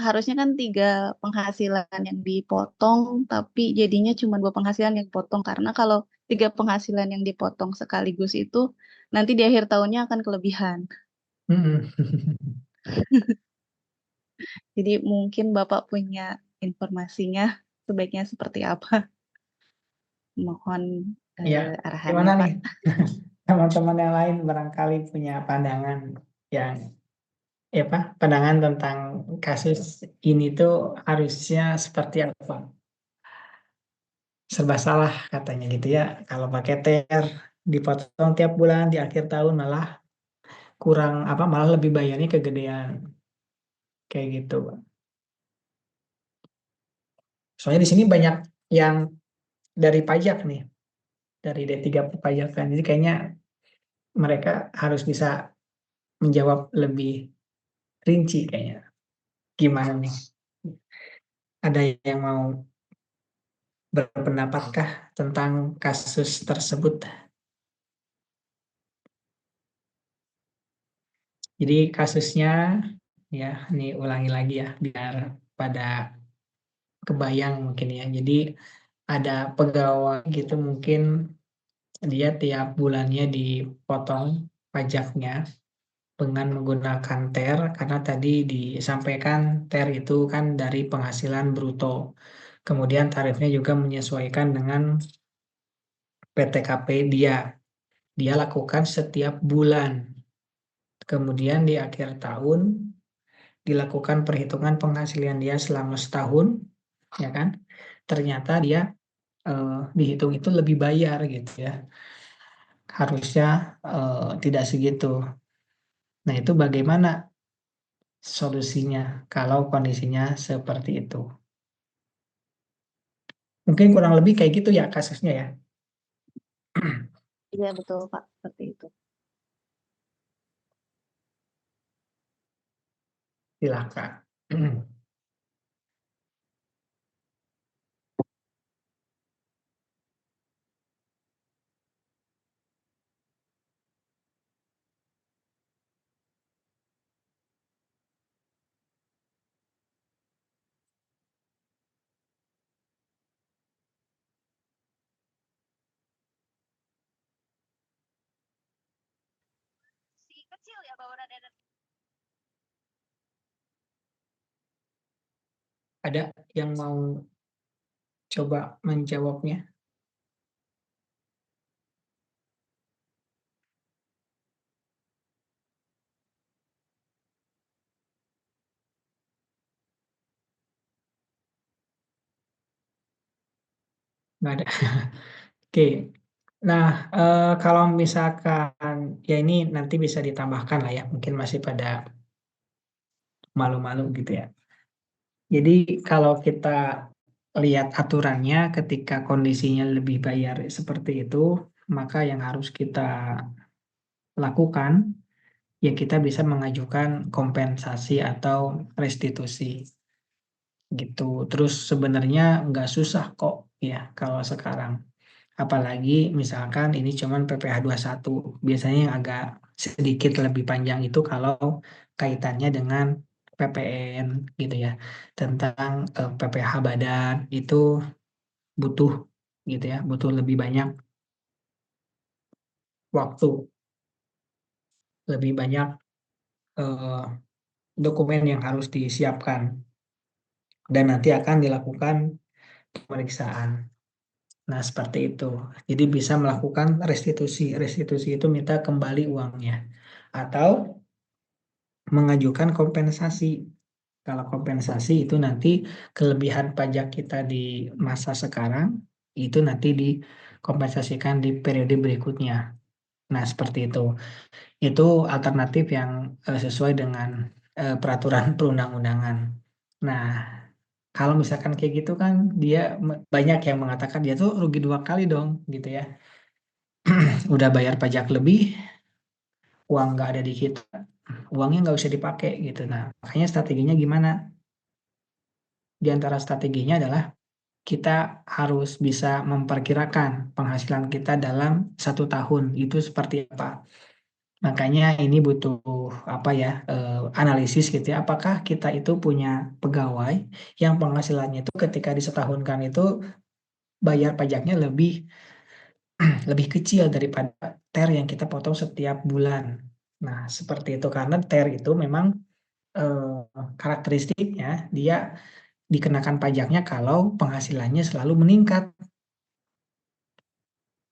harusnya kan 3 penghasilan yang dipotong, tapi jadinya cuma 2 penghasilan yang dipotong, karena kalau 3 penghasilan yang dipotong sekaligus itu, nanti di akhir tahunnya akan kelebihan. Mm-mm. Jadi mungkin Bapak punya informasinya sebaiknya seperti apa? Mohon, Ya, gimana arahannya, nih Pak. teman-teman yang lain barangkali punya pandangan yang pandangan tentang kasus ini tuh harusnya seperti apa? Serba salah katanya gitu ya. Kalau pakai TER dipotong tiap bulan di akhir tahun malah kurang malah lebih bayarnya kegedean kayak gitu. Soalnya di sini banyak yang dari pajak nih, dari D3 perpajakan. Jadi kayaknya mereka harus bisa menjawab lebih rinci kayaknya. Gimana nih? Ada yang mau berpendapatkah tentang kasus tersebut? Jadi kasusnya ya, ini ulangi lagi ya biar pada kebayang mungkin ya. Jadi ada pegawai gitu mungkin dia tiap bulannya dipotong pajaknya dengan menggunakan TER karena tadi disampaikan TER itu kan dari penghasilan bruto. Kemudian tarifnya juga menyesuaikan dengan PTKP dia. Dia lakukan setiap bulan. Kemudian di akhir tahun dilakukan perhitungan penghasilan dia selama setahun, ya kan? Ternyata dia dihitung itu lebih bayar gitu ya. Harusnya tidak segitu. Nah, itu bagaimana solusinya kalau kondisinya seperti itu? Mungkin kurang lebih kayak gitu ya kasusnya ya. Iya betul, Pak, seperti itu. Silakan. Ada yang mau coba menjawabnya? Nggak ada. Oke. Nah, kalau misalkan ya ini nanti bisa ditambahkan lah ya, mungkin masih pada malu-malu gitu ya. Jadi kalau kita lihat aturannya ketika kondisinya lebih bayar seperti itu, maka yang harus kita lakukan ya kita bisa mengajukan kompensasi atau restitusi gitu. Terus sebenarnya nggak susah kok ya kalau sekarang. Apalagi misalkan ini cuman PPh satu, biasanya yang agak sedikit lebih panjang itu kalau kaitannya dengan PPN gitu ya, tentang PPh badan itu butuh gitu ya, butuh lebih banyak waktu, lebih banyak eh, dokumen yang harus disiapkan dan nanti akan dilakukan pemeriksaan. Nah, seperti itu. Jadi bisa melakukan restitusi. Restitusi itu minta kembali uangnya. Atau mengajukan kompensasi. Kalau kompensasi itu nanti kelebihan pajak kita di masa sekarang, itu nanti dikompensasikan di periode berikutnya. Nah, seperti itu. Itu alternatif yang sesuai dengan peraturan perundang-undangan. Nah, kalau misalkan kayak gitu kan dia banyak yang mengatakan dia tuh rugi dua kali dong gitu ya. Udah bayar pajak lebih, uang nggak ada di kita, uangnya nggak usah dipakai gitu. Nah, makanya strateginya gimana? Di antara strateginya adalah kita harus bisa memperkirakan penghasilan kita dalam 1 tahun itu seperti apa. Makanya ini butuh apa ya, analisis gitu ya. Apakah kita itu punya pegawai yang penghasilannya itu ketika disetahunkan itu bayar pajaknya lebih kecil daripada TER yang kita potong setiap bulan. Nah, seperti itu karena TER itu memang karakteristiknya dia dikenakan pajaknya kalau penghasilannya selalu meningkat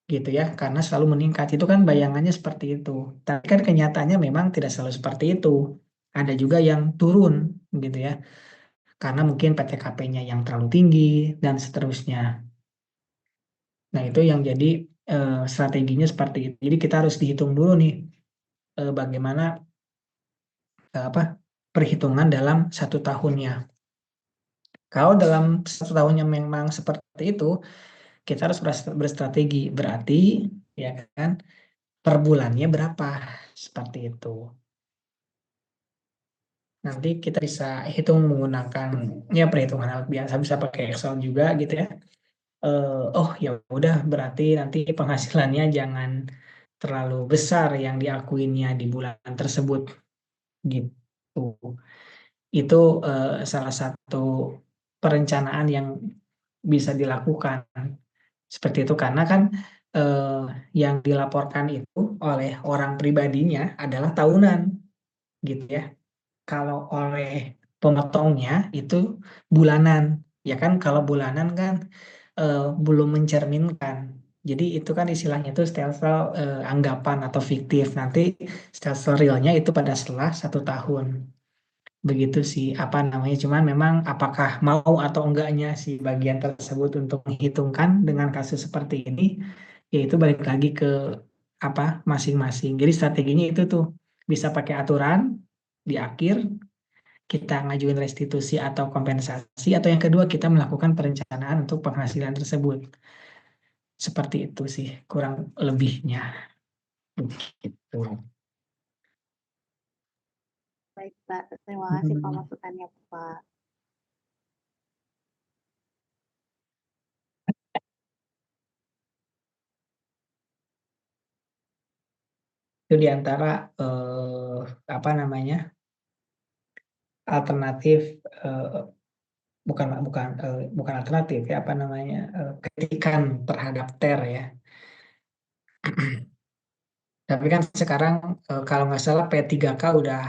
gitu ya, karena selalu meningkat itu kan bayangannya seperti itu. Tapi kan kenyataannya memang tidak selalu seperti itu. Ada juga yang turun gitu ya, karena mungkin PTKP-nya yang terlalu tinggi dan seterusnya. Nah, itu yang jadi strateginya seperti itu. Jadi kita harus dihitung dulu nih bagaimana apa perhitungan dalam 1 tahunnya. Kalau dalam 1 tahunnya memang seperti itu, kita harus berstrategi. Berarti ya kan per bulannya berapa seperti itu. Nanti kita bisa hitung menggunakan ya perhitungan alat biasa, bisa pakai Excel juga gitu ya. Oh ya udah berarti nanti penghasilannya jangan terlalu besar yang diakuinnya di bulan tersebut gitu. Itu salah satu perencanaan yang bisa dilakukan seperti itu karena kan eh, yang dilaporkan itu oleh orang pribadinya adalah tahunan gitu ya. Kalau oleh pemotongnya itu bulanan, ya kan? Kalau bulanan kan belum mencerminkan. Jadi itu kan istilahnya itu stelsel anggapan atau fiktif. Nanti stelsel realnya itu pada setelah 1 tahun. Begitu sih apa namanya. Cuman memang apakah mau atau enggaknya si bagian tersebut untuk menghitungkan dengan kasus seperti ini, yaitu balik lagi ke apa masing-masing. Jadi strateginya itu tuh bisa pakai aturan di akhir kita ngajuin restitusi atau kompensasi, atau yang kedua kita melakukan perencanaan untuk penghasilan tersebut. Seperti itu sih kurang lebihnya begitu. Baik, Pak. Terima kasih Pak Hmm. masukannya, Pak. Itu diantara apa namanya alternatif, eh, bukan alternatif ya, apa namanya, kritikan terhadap TER ya. Tapi kan sekarang kalau nggak salah P3K udah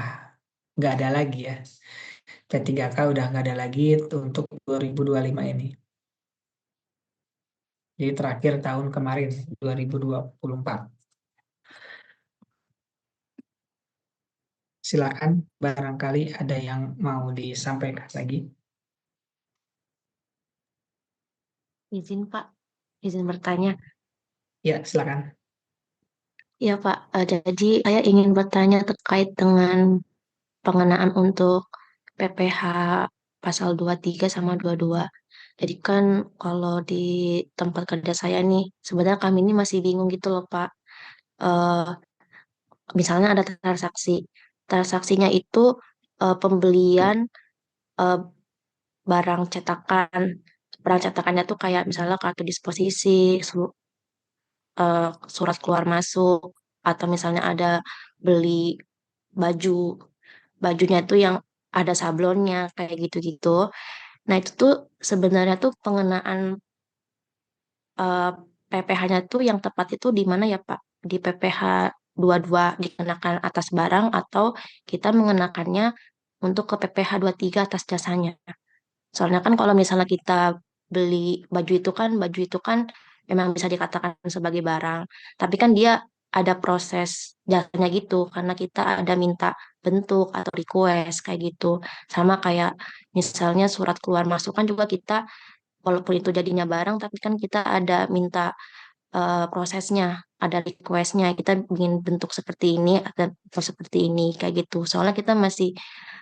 nggak ada lagi ya. P3K udah nggak ada lagi untuk 2025 ini. Jadi terakhir tahun kemarin 2024. Silakan barangkali ada yang mau disampaikan lagi. Izin Pak, izin bertanya. Ya, silakan. Ya Pak, jadi saya ingin bertanya terkait dengan pengenaan untuk PPh pasal 23 sama 22. Jadi kan kalau di tempat kerja saya nih, sebenarnya kami ini masih bingung gitu loh Pak. Eh, Misalnya ada transaksi. Transaksinya itu pembelian eh, barang cetakan. Barang cetakannya tuh kayak misalnya kartu disposisi, surat keluar masuk, atau misalnya ada beli baju, bajunya tuh yang ada sablonnya kayak gitu-gitu. Nah, itu tuh sebenarnya tuh pengenaan eh, PPh-nya tuh yang tepat itu di mana ya Pak? Di PPh 22 dikenakan atas barang, atau kita mengenakannya untuk ke PPh 23 atas jasanya. Soalnya kan kalau misalnya kita beli baju itu kan memang bisa dikatakan sebagai barang. Tapi kan dia ada proses jasanya gitu, karena kita ada minta bentuk atau request kayak gitu. Sama kayak misalnya surat keluar masuk kan juga kita, walaupun itu jadinya barang, tapi kan kita ada minta prosesnya, ada requestnya. Kita ingin bentuk seperti ini atau seperti ini kayak gitu. Soalnya kita masih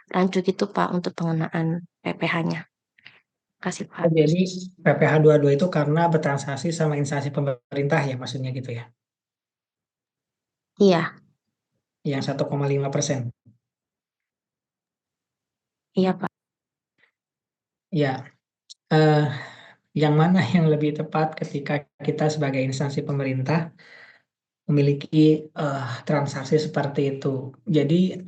rancu gitu Pak untuk pengenaan PPh-nya. Kasih Pak. Jadi PPh 22 itu karena bertransaksi sama instansi pemerintah ya maksudnya gitu ya. Iya, Yang 1,5%. iya Pak. Ya, eh, yang mana yang lebih tepat ketika kita sebagai instansi pemerintah memiliki transaksi seperti itu. Jadi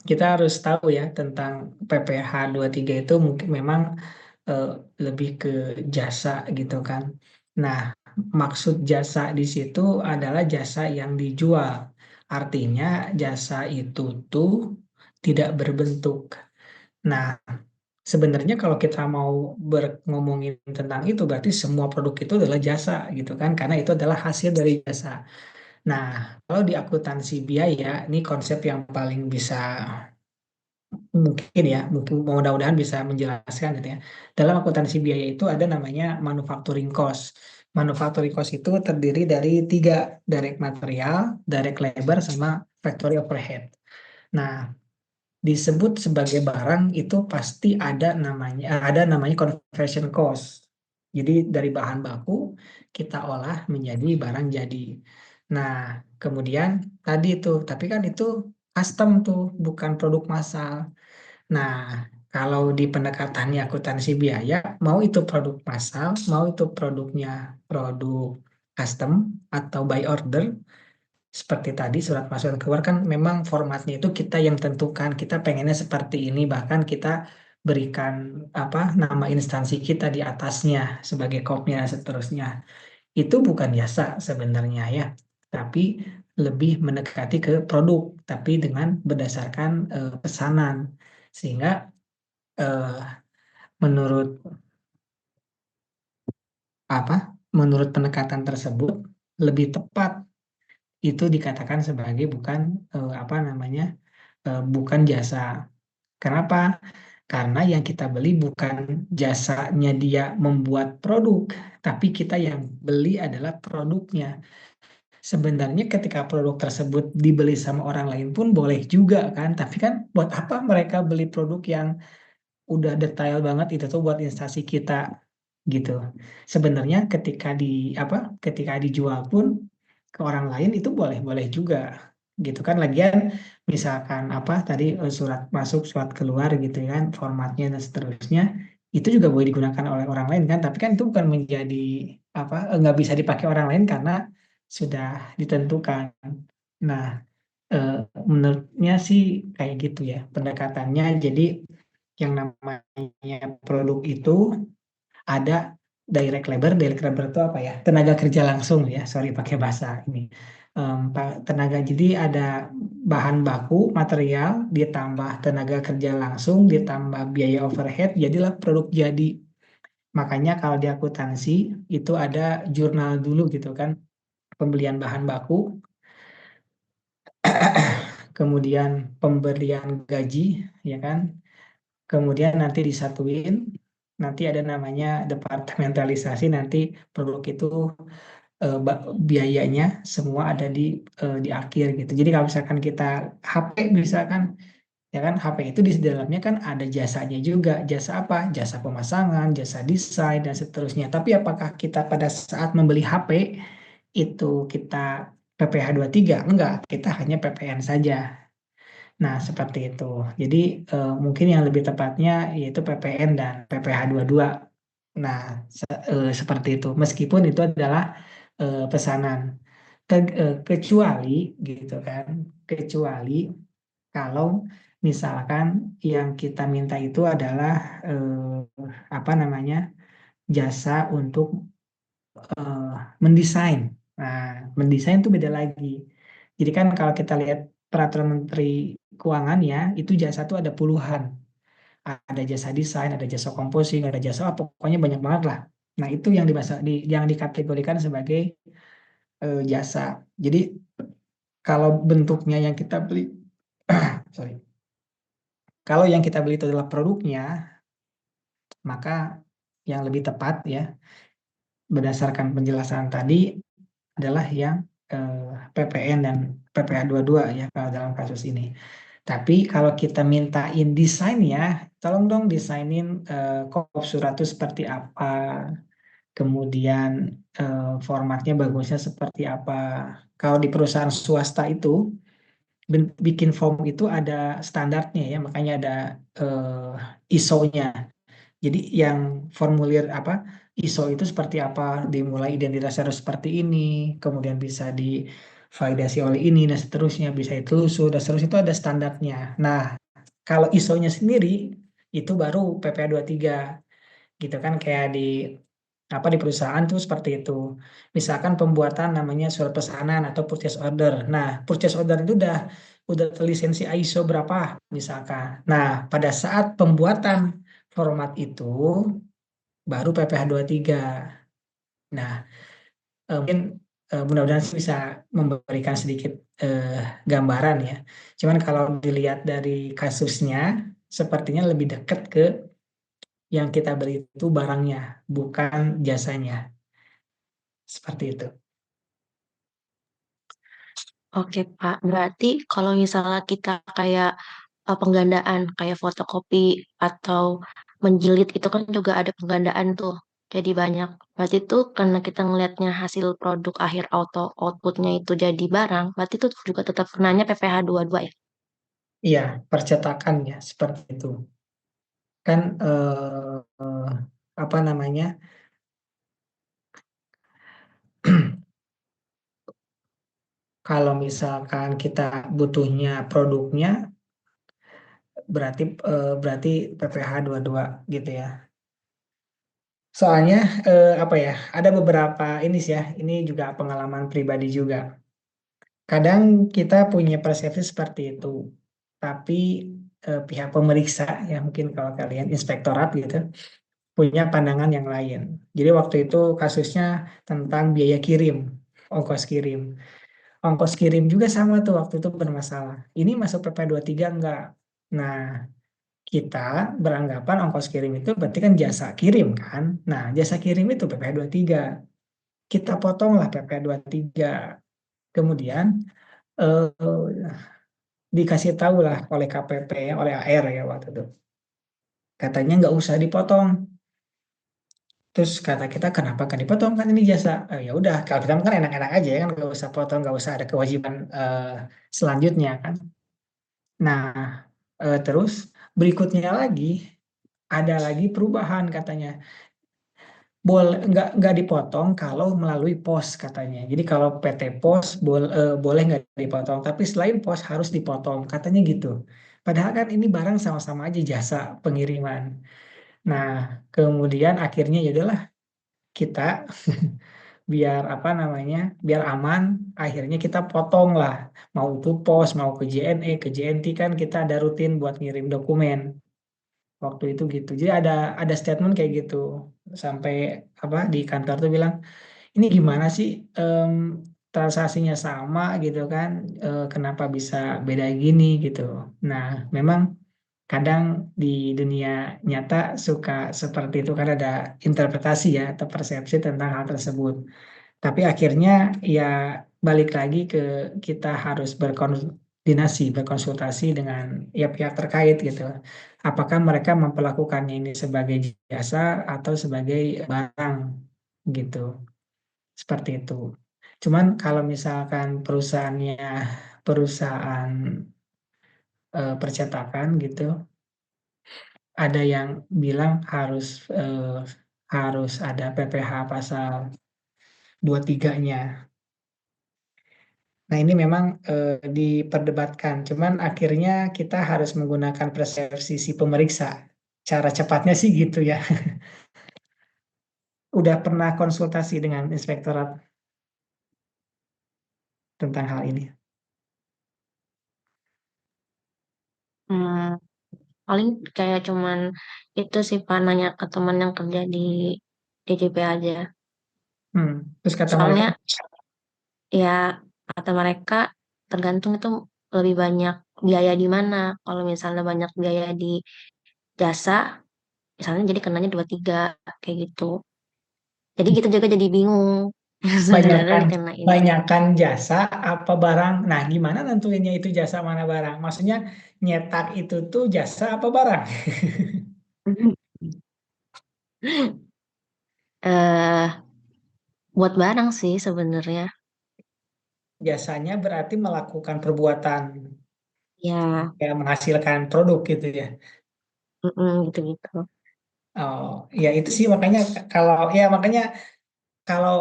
kita harus tahu ya tentang PPh 23 itu mungkin memang eh, lebih ke jasa gitu kan. Nah, maksud jasa di situ adalah jasa yang dijual. Artinya jasa itu tuh tidak berbentuk. Nah, sebenarnya kalau kita mau ngomongin tentang itu berarti semua produk itu adalah jasa gitu kan karena itu adalah hasil dari jasa. Nah, kalau di akuntansi biaya ini konsep yang paling bisa mungkin ya, mungkin mudah-mudahan bisa menjelaskan gitu ya. Dalam akuntansi biaya itu ada namanya manufacturing cost. Manufacturing cost itu terdiri dari tiga, direct material, direct labor, sama factory overhead. Nah, disebut sebagai barang itu pasti ada namanya conversion cost. Jadi dari bahan baku kita olah menjadi barang jadi. Nah, kemudian tadi itu, tapi kan itu custom tuh, bukan produk massal. Nah, kalau di pendekatannya akuntansi biaya, mau itu produk massal, mau itu produknya produk custom atau by order, seperti tadi surat masuk dan keluar kan memang formatnya itu kita yang tentukan kita pengennya seperti ini bahkan kita berikan apa nama instansi kita di atasnya sebagai kopnya dan seterusnya itu bukan jasa sebenarnya ya tapi lebih mendekati ke produk tapi dengan berdasarkan pesanan sehingga eh, menurut apa menurut pendekatan tersebut lebih tepat itu dikatakan sebagai bukan apa namanya bukan jasa. Kenapa? Karena yang kita beli bukan jasanya dia membuat produk, tapi kita yang beli adalah produknya. Sebenarnya ketika produk tersebut dibeli sama orang lain pun boleh juga kan, tapi kan buat apa mereka beli produk yang udah detail banget itu tuh buat instansi kita gitu. Sebenarnya ketika dijual pun ke orang lain itu boleh-boleh juga gitu kan lagian misalkan apa tadi surat masuk surat keluar gitu kan formatnya dan seterusnya itu juga boleh digunakan oleh orang lain kan tapi kan itu bukan menjadi apa nggak bisa dipakai orang lain karena sudah ditentukan. Nah, eh, menurutnya sih kayak gitu ya pendekatannya jadi yang namanya produk itu ada direct labor itu apa ya? Tenaga kerja langsung ya, sorry pakai bahasa ini. Tenaga jadi ada bahan baku, material, ditambah tenaga kerja langsung, ditambah biaya overhead, jadilah produk jadi. Makanya kalau di akuntansi itu ada jurnal dulu gitu kan, pembelian bahan baku, kemudian pemberian gaji, ya kan, kemudian nanti disatuin, nanti ada namanya departementalisasi, nanti produk itu biayanya semua ada di akhir gitu. Jadi kalau misalkan kita HP misalkan ya kan HP itu di dalamnya kan ada jasanya juga. Jasa apa? Jasa pemasangan, jasa desain dan seterusnya. Tapi apakah kita pada saat membeli HP itu kita PPh 23? Enggak, kita hanya PPN saja. Nah, seperti itu. Jadi mungkin yang lebih tepatnya yaitu PPN dan PPh 22. Nah, seperti itu. Meskipun itu adalah pesanan. kecuali gitu kan, kecuali kalau misalkan yang kita minta itu adalah apa namanya, jasa untuk mendesain. Nah, mendesain itu beda lagi. Jadi kan kalau kita lihat peraturan Menteri Keuangan ya, itu jasa tuh ada puluhan. Ada jasa desain, ada jasa composing, ada jasa apa, pokoknya banyak banget lah. Nah, itu yang yang dikategorikan sebagai jasa. Jadi kalau bentuknya yang kita beli, sorry, kalau yang kita beli itu adalah produknya, maka yang lebih tepat ya, berdasarkan penjelasan tadi adalah yang PPN dan PPh 22 ya kalau dalam kasus ini. Tapi kalau kita mintain desainnya, tolong dong desainin kop surat itu seperti apa, kemudian formatnya bagusnya seperti apa. Kalau di perusahaan swasta itu bikin form itu ada standarnya ya, makanya ada ISO-nya. Jadi yang formulir apa ISO itu seperti apa, dimulai identitas harus seperti ini, kemudian bisa divalidasi oleh ini dan seterusnya, bisa ditelusur dan seterusnya, itu ada standarnya. Nah, kalau ISO-nya sendiri itu baru PPh 23 gitu kan, kayak di apa di perusahaan tuh seperti itu. Misalkan pembuatan namanya surat pesanan atau purchase order. Nah, purchase order itu udah terlisensi ISO berapa misalkan. Nah, pada saat pembuatan format itu baru PPh 23. Nah, mungkin mudah-mudahan sih bisa memberikan sedikit gambaran ya. Cuman kalau dilihat dari kasusnya, sepertinya lebih dekat ke yang kita beli itu barangnya, bukan jasanya. Seperti itu. Oke, Pak. Berarti kalau misalnya kita kayak penggandaan, kayak fotokopi atau menjilid itu kan juga ada penggandaan tuh. Jadi banyak. Berarti itu karena kita ngelihatnya hasil produk akhir auto outputnya itu jadi barang, berarti itu juga tetap kenanya PPh 22 ya. Iya, percetakan ya seperti itu. Kan apa namanya? Kalau misalkan kita butuhnya produknya, berarti berarti PPh 22 gitu ya. Soalnya apa ya? Ada beberapa ini sih ya. Ini juga pengalaman pribadi juga. Kadang kita punya persepsi seperti itu, tapi pihak pemeriksa ya, mungkin kalau kalian inspektorat gitu punya pandangan yang lain. Jadi waktu itu kasusnya tentang biaya kirim, ongkos kirim. Ongkos kirim juga sama tuh waktu itu bermasalah. Ini masuk PP 23 enggak? Nah, kita beranggapan ongkos kirim itu berarti kan jasa kirim kan? Nah, jasa kirim itu PP 23. Kita potonglah PP 23. Kemudian eh, dikasih tahu lah oleh KPP ya, oleh AR ya waktu itu. Katanya nggak usah dipotong. Terus kata kita kenapa kan dipotong, kan ini jasa. Ya udah, kalau kita kan enak-enak aja ya kan, nggak usah potong, nggak usah ada kewajiban selanjutnya kan. Nah, terus berikutnya lagi ada lagi perubahan katanya. Boleh nggak dipotong kalau melalui pos katanya. Jadi kalau PT Pos boleh nggak dipotong, tapi selain pos harus dipotong katanya gitu. Padahal kan ini barang sama-sama aja jasa pengiriman. Nah, kemudian akhirnya ya udahlah kita biar apa namanya, biar aman, akhirnya kita potong lah. Mau itu pos, mau ke JNE, ke JNT kan kita ada rutin buat ngirim dokumen. Waktu itu gitu. Jadi ada statement kayak gitu. Sampai apa di kantor tuh bilang, ini gimana sih, transaksinya sama gitu kan, kenapa bisa beda gini gitu. Nah, memang kadang di dunia nyata suka seperti itu kan, ada interpretasi ya atau persepsi tentang hal tersebut. Tapi akhirnya ya balik lagi ke kita harus berkoordinasi, berkonsultasi dengan ya pihak terkait gitu. Apakah mereka memperlakukannya ini sebagai jasa atau sebagai barang gitu. Seperti itu. Cuman kalau misalkan perusahaannya perusahaan percetakan gitu, ada yang bilang harus ada PPh pasal 23-nya. Nah, ini memang diperdebatkan. Cuman akhirnya kita harus menggunakan persepsi si pemeriksa. Cara cepatnya sih gitu ya. Udah pernah konsultasi dengan inspektorat tentang hal ini? Hmm, paling kayak cuman itu sih Pak, nanya ke teman yang kerja di DJP aja. Terus kata mereka, Soalnya ya kata mereka tergantung itu lebih banyak biaya di mana. Kalau misalnya banyak biaya di jasa, misalnya jadi kenanya 23 kayak gitu. Jadi kita juga jadi bingung sebenarnya banyakan dikenain. banyakan jasa apa barang? Nah, gimana nentuinnya itu jasa mana barang? Maksudnya nyetak itu tuh jasa apa barang? eh buat barang sih sebenarnya. Jasanya berarti melakukan perbuatan Ya, ya menghasilkan produk gitu ya. gitu-gitu. Oh, ya itu sih makanya kalau ya makanya kalau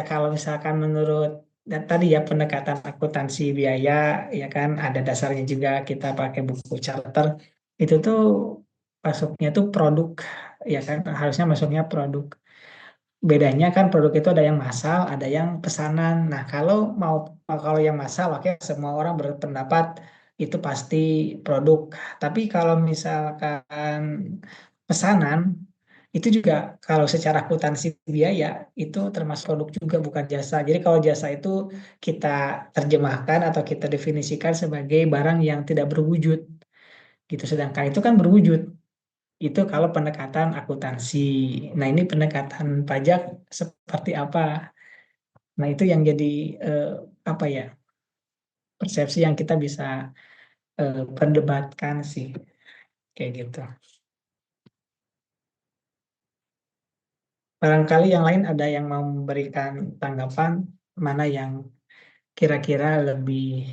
kalau misalkan menurut tadi ya pendekatan akuntansi biaya ya kan ada dasarnya juga kita pakai buku charter itu tuh masuknya tuh produk ya kan harusnya masuknya produk. Bedanya kan produk itu ada yang massal, ada yang pesanan. Nah, kalau yang massal, oke semua orang berpendapat itu pasti produk. Tapi kalau misalkan pesanan, itu juga kalau secara akuntansi biaya itu termasuk produk juga bukan jasa. Jadi kalau jasa itu kita terjemahkan atau kita definisikan sebagai barang yang tidak berwujud gitu. Sedangkan itu kan berwujud. Itu kalau pendekatan akuntansi. Nah, ini pendekatan pajak seperti apa? Nah, itu yang jadi eh, apa ya? Persepsi yang kita bisa perdebatkan sih kayak gitu. Barangkali yang lain ada yang mau memberikan tanggapan mana yang kira-kira lebih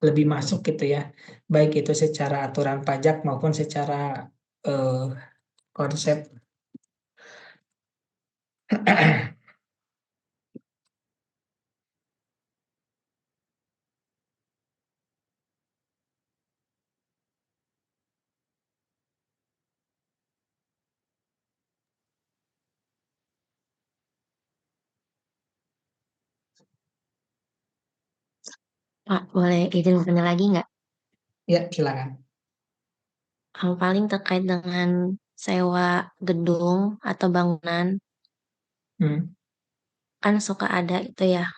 lebih masuk gitu ya. Baik itu secara aturan pajak maupun secara eh, konsep. Pak, boleh izin bertanya lagi nggak? Ya, silakan. Yang paling terkait dengan sewa gedung atau bangunan, Hmm, kan suka ada itu ya,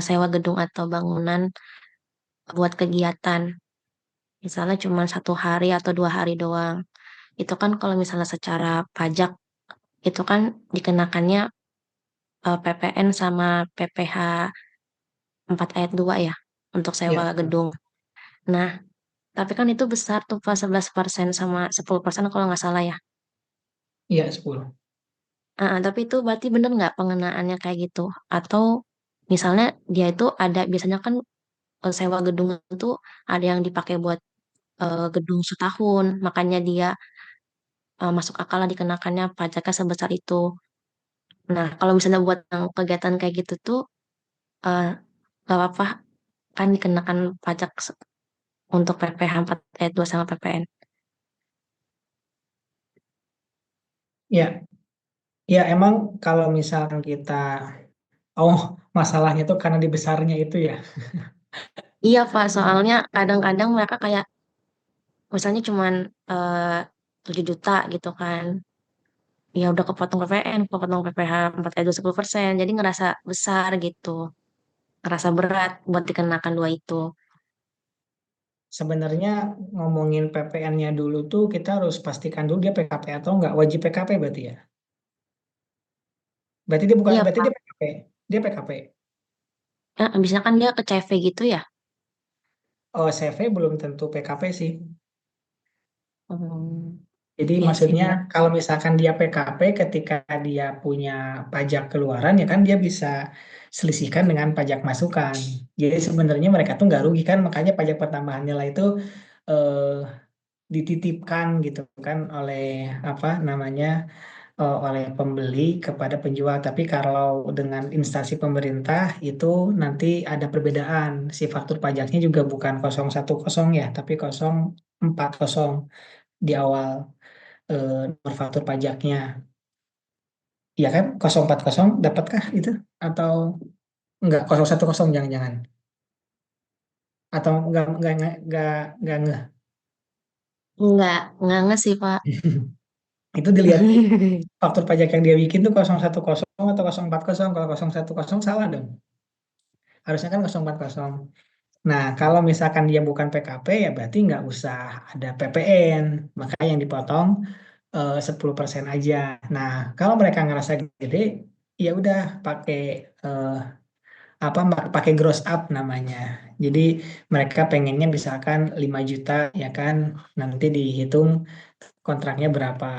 sewa gedung atau bangunan buat kegiatan. Misalnya cuma 1 hari atau 2 hari doang. Itu kan kalau misalnya secara pajak, itu kan dikenakannya PPN sama PPh 4 ayat 2 ya, untuk ya, sewa gedung. Nah, tapi kan itu besar tuh Pak, 11% sama 10% kalau nggak salah ya. ya 10. Tapi itu berarti bener nggak pengenaannya kayak gitu? Atau misalnya dia itu ada biasanya kan sewa gedung itu ada yang dipakai buat gedung setahun, makanya dia masuk akal lah dikenakannya pajaknya sebesar itu. Nah, kalau misalnya buat yang kegiatan kayak gitu tuh eh, nggak apa-apa kan dikenakan pajak untuk PPh 4 ayat 2 sama PPN. Ya, ya emang kalau misalkan kita oh, masalahnya tuh karena di besarnya itu ya. Iya Pak, soalnya kadang-kadang mereka kayak misalnya cuman 7 juta gitu kan. Ya udah kepotong PPN, kepotong PPh 4 ayat 2 10%. Jadi ngerasa besar gitu. Ngerasa berat buat dikenakan dua itu. Sebenarnya ngomongin PPN-nya dulu tuh kita harus pastikan dulu dia PKP atau enggak. Wajib PKP berarti ya. Berarti dia bukan, Iya berarti Pak, dia PKP. Dia PKP. ya, biasanya kan dia ke CV gitu ya. Oh, CV belum tentu PKP sih. Hmm, Jadi iya sih maksudnya benar. kalau misalkan dia PKP ketika dia punya pajak keluaran ya kan dia bisa selisihkan dengan pajak masukan. Jadi sebenarnya mereka tuh nggak rugi kan makanya pajak pertambahan nilai itu eh, dititipkan gitu kan oleh apa namanya oleh pembeli kepada penjual. Tapi kalau dengan instansi pemerintah itu nanti ada perbedaan. Si faktur pajaknya juga bukan 010 ya, tapi 040 di awal nomor faktur pajaknya. Iya kan? 040 dapatkah itu? Atau enggak 010 jangan-jangan? Atau enggak ngeh. Nggak nge sih, Pak. Itu dilihat faktur pajak yang dia bikin tuh 010 atau 040. Kalau 010 salah dong. Harusnya kan 040. Nah, kalau misalkan dia bukan PKP ya berarti nggak usah ada PPN. Maka yang dipotong 10% aja. Nah, kalau mereka ngerasa gede, ya udah pakai eh, pakai gross up namanya. Jadi mereka pengennya misalkan 5 juta ya kan, nanti dihitung kontraknya berapa.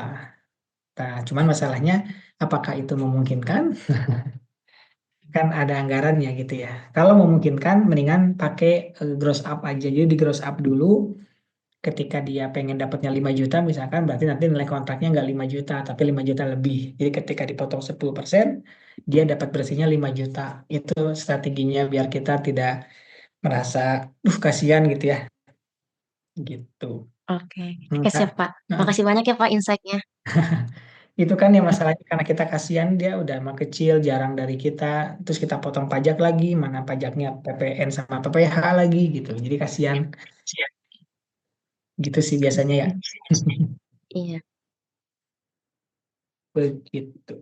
Nah, cuman masalahnya apakah itu memungkinkan? Kan ada anggarannya gitu ya. Kalau memungkinkan, mendingan pakai gross up aja. Jadi di gross up dulu, ketika dia pengen dapatnya 5 juta, misalkan berarti nanti nilai kontraknya nggak 5 juta, tapi 5 juta lebih. Jadi ketika dipotong 10%, dia dapat bersihnya 5 juta. Itu strateginya biar kita tidak merasa, kasihan gitu ya. Gitu. Oke, oke Enggak. siap, Pak. Nah, Makasih banyak ya, Pak, insight-nya. itu kan ya masalahnya karena kita kasihan dia udah mah kecil, jarang dari kita, terus kita potong pajak lagi, mana pajaknya PPN sama PPH lagi gitu. Jadi kasihan gitu sih biasanya ya. Iya. Begitu.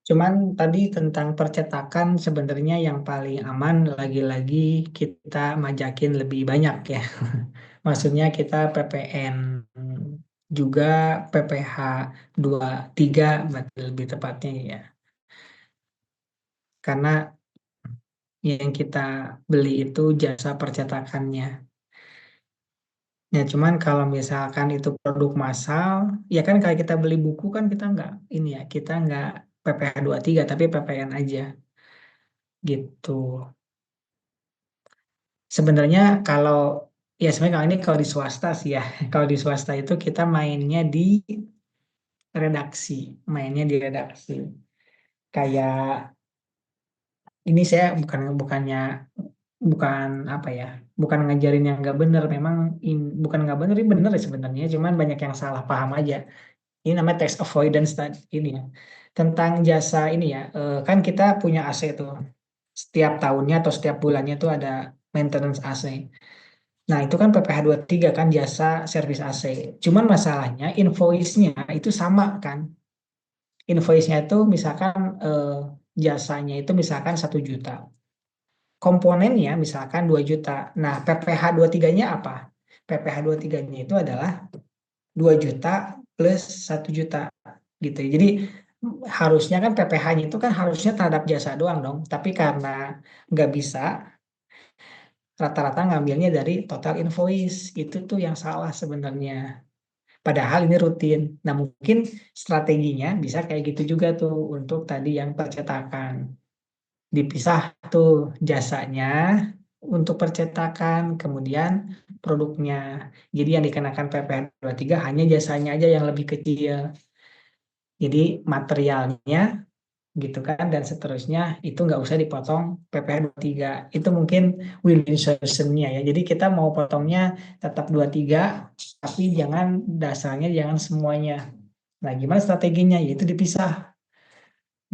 Cuman tadi tentang percetakan sebenarnya yang paling aman lagi-lagi kita majakin lebih banyak ya. Maksudnya kita PPN juga PPH 23 berarti lebih tepatnya ya. Karena yang kita beli itu jasa percetakannya. Ya, cuman kalau misalkan itu produk massal, ya kan kalau kita beli buku kan kita nggak ini ya, kita nggak PPh tiga tapi PPN aja gitu. Sebenarnya kalau ya sebenarnya kalau ini kalau di swasta sih ya, kalau di swasta itu kita redaksi, mainnya di redaksi. Kayak ini saya bukan apa ya, bukan ngajarin yang nggak bener, memang bukan nggak bener, ini bener ya sebenarnya, cuman banyak yang salah paham aja. Ini namanya tax avoidance tadi ini ya. Tentang jasa ini ya, kan kita punya AC tuh. Setiap tahunnya atau setiap bulannya tuh ada maintenance AC. Nah, itu kan PPh tiga kan jasa servis AC. Cuman masalahnya invoice-nya itu sama kan. Invoice-nya itu misalkan jasanya itu misalkan 1 juta. Komponennya misalkan 2 juta. Nah, PPh tiganya apa? PPh tiganya itu adalah 2 juta plus 1 juta gitu. Jadi harusnya kan PPh-nya itu kan harusnya terhadap jasa doang dong. Tapi karena nggak bisa, rata-rata ngambilnya dari total invoice. Itu tuh yang salah sebenarnya. Padahal ini rutin. Nah mungkin strateginya bisa kayak gitu juga tuh untuk tadi yang percetakan. Dipisah tuh jasanya untuk percetakan, kemudian produknya. Jadi yang dikenakan PPh tiga hanya jasanya aja yang lebih kecil. Jadi materialnya gitu kan dan seterusnya itu nggak usah dipotong PPh tiga. Itu mungkin win-win solution-nya ya. Jadi kita mau potongnya tetap 23 tapi jangan dasarnya jangan semuanya. Nah, gimana strateginya? Yaitu dipisah.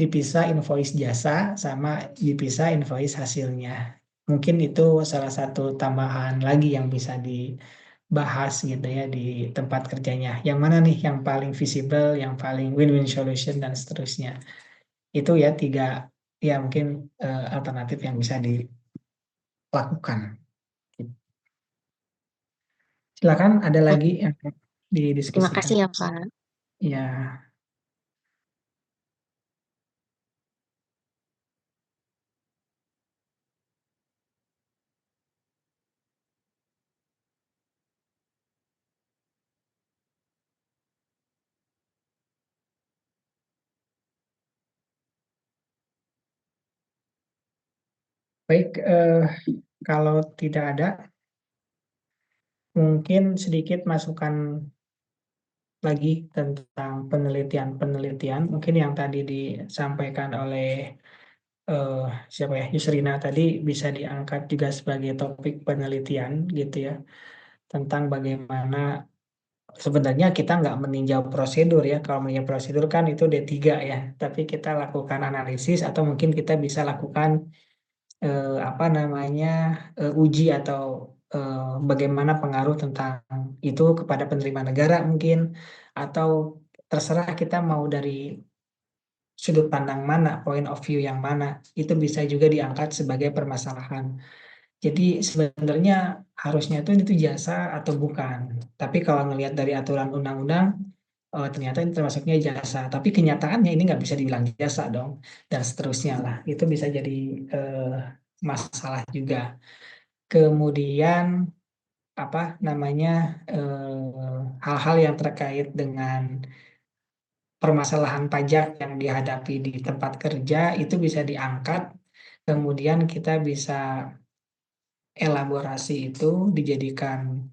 Dipisah invoice jasa sama dipisah invoice hasilnya. Mungkin itu salah satu tambahan lagi yang bisa dibahas gitu ya di tempat kerjanya. Yang mana nih yang paling visible, yang paling win-win solution dan seterusnya. Itu ya tiga ya mungkin alternatif yang bisa dilakukan. Silakan ada lagi yang Terima didiskusikan. kasih ya, Pak. Ya, Baik, kalau tidak ada, mungkin sedikit masukan lagi tentang penelitian-penelitian, mungkin yang tadi disampaikan oleh, siapa ya, Yusrina tadi bisa diangkat juga sebagai topik penelitian gitu ya, tentang bagaimana sebenarnya kita nggak meninjau prosedur ya, kalau meninjau prosedur kan itu D3 ya, tapi kita lakukan analisis atau mungkin kita bisa lakukan apa namanya, uji atau, bagaimana pengaruh tentang itu kepada penerimaan negara mungkin, atau terserah kita mau dari sudut pandang mana, point of view yang mana, itu bisa juga diangkat sebagai permasalahan. Jadi sebenarnya harusnya itu jasa atau bukan, tapi kalau ngelihat dari aturan undang-undang, ternyata ini termasuknya jasa, tapi kenyataannya ini nggak bisa dibilang jasa dong, dan seterusnya lah. Itu bisa jadi, masalah juga. Kemudian, apa namanya, hal-hal yang terkait dengan permasalahan pajak yang dihadapi di tempat kerja itu bisa diangkat, kemudian kita bisa elaborasi itu dijadikan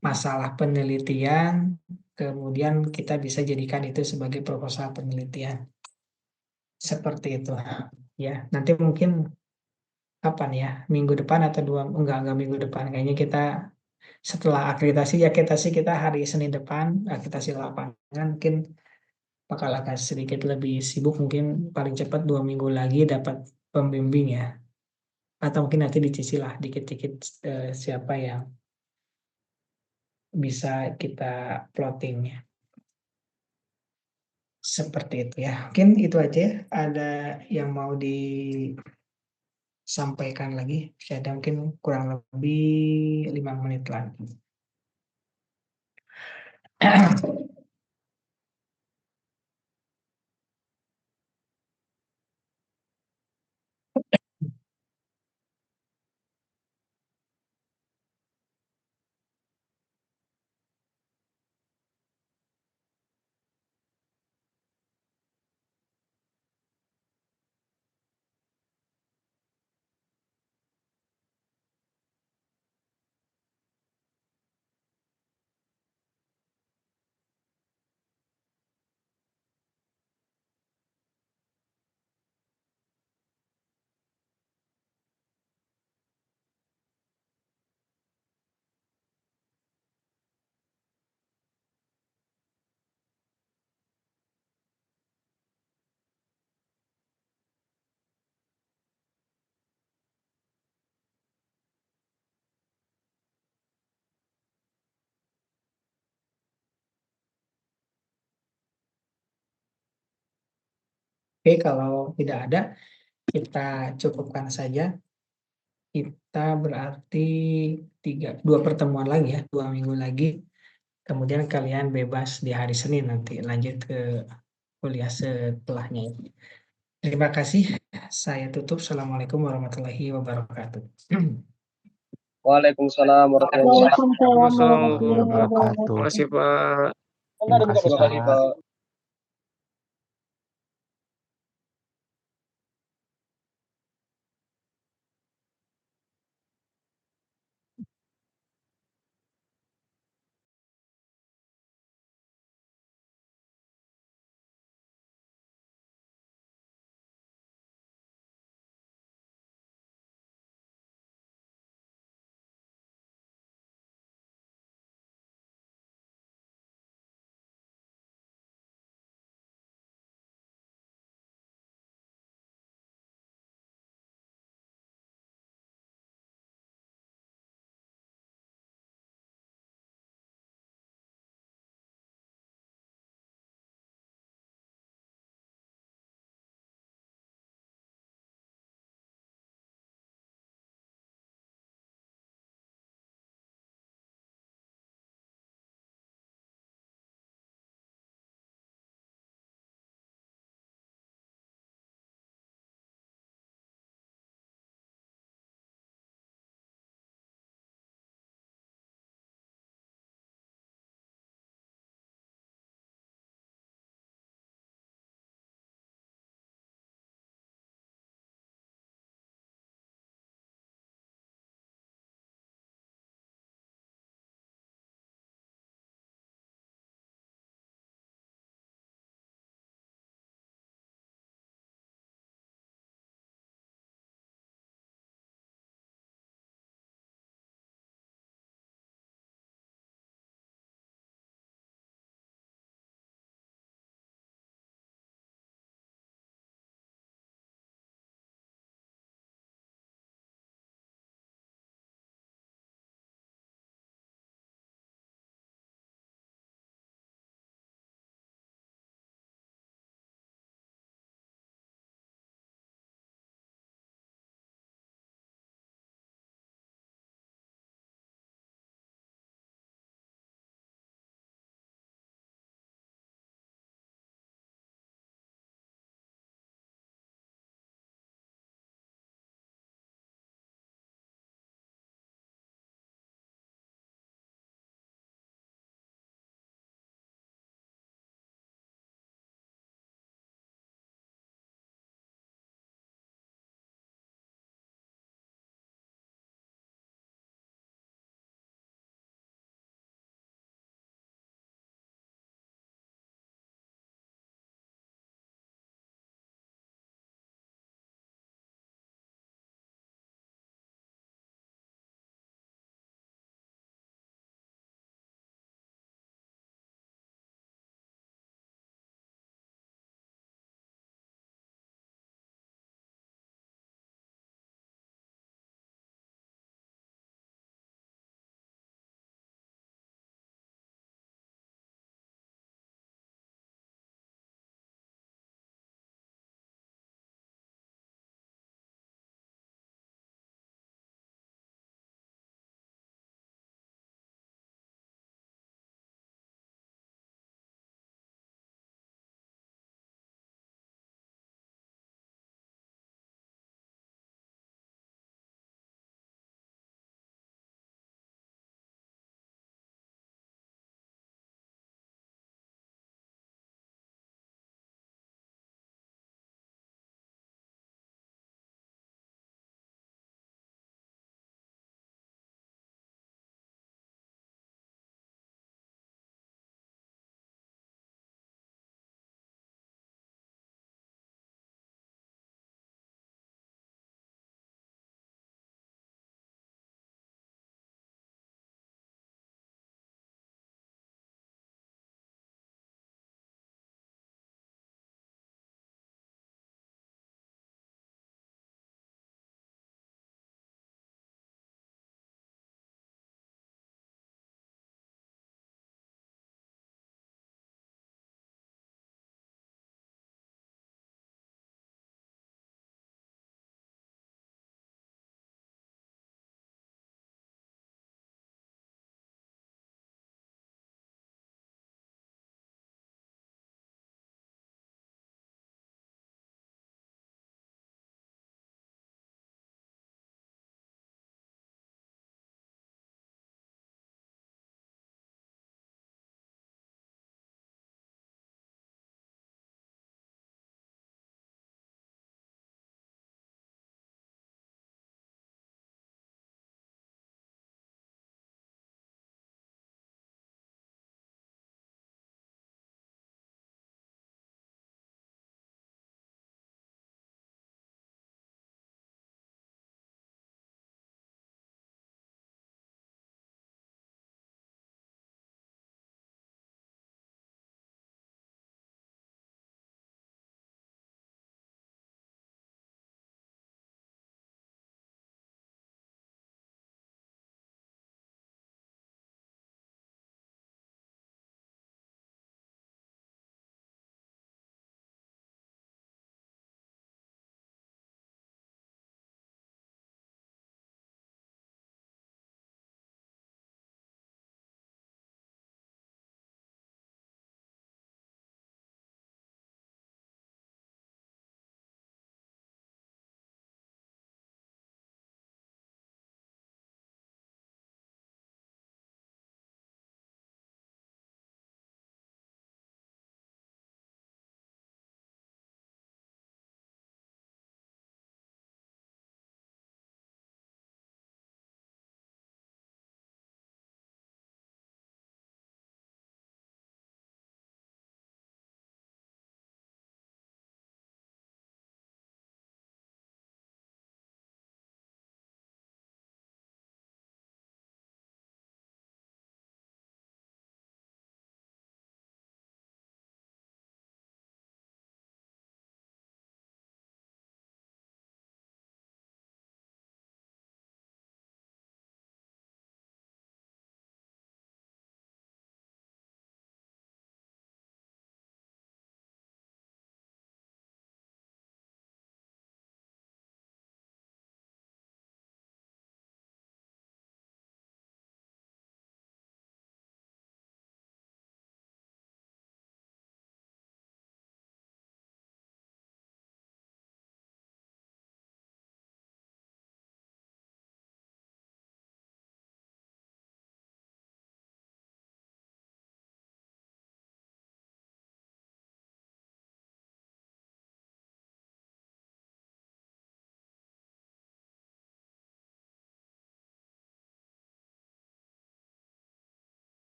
masalah penelitian, kemudian kita bisa jadikan itu sebagai proposal penelitian. Seperti itu, ya. Nanti mungkin kapan ya, minggu depan atau enggak minggu depan, kayaknya kita setelah akreditasi kita hari Senin depan, akreditasi lapangan mungkin bakal agak sedikit lebih sibuk, mungkin paling cepat 2 minggu lagi dapat pembimbing ya, atau mungkin nanti dicicil lah dikit-dikit, siapa yang bisa kita plotting ya. Seperti itu ya, mungkin itu aja ya. Ada yang mau disampaikan lagi? Ada mungkin kurang lebih 5 menit lagi. Oke, kalau tidak ada, kita cukupkan saja. Kita berarti 2 pertemuan lagi ya, 2 minggu lagi. Kemudian kalian bebas di hari Senin nanti lanjut ke kuliah setelahnya. Terima kasih. Saya tutup. Assalamualaikum warahmatullahi wabarakatuh. Waalaikumsalam warahmatullahi wabarakatuh. Waalaikumsalam Waalaikumsalam warahmatullahi warahmatullahi wabarakatuh. wabarakatuh. Terima kasih, Pak. Terima kasih, Terima kasih, Pak. Pak.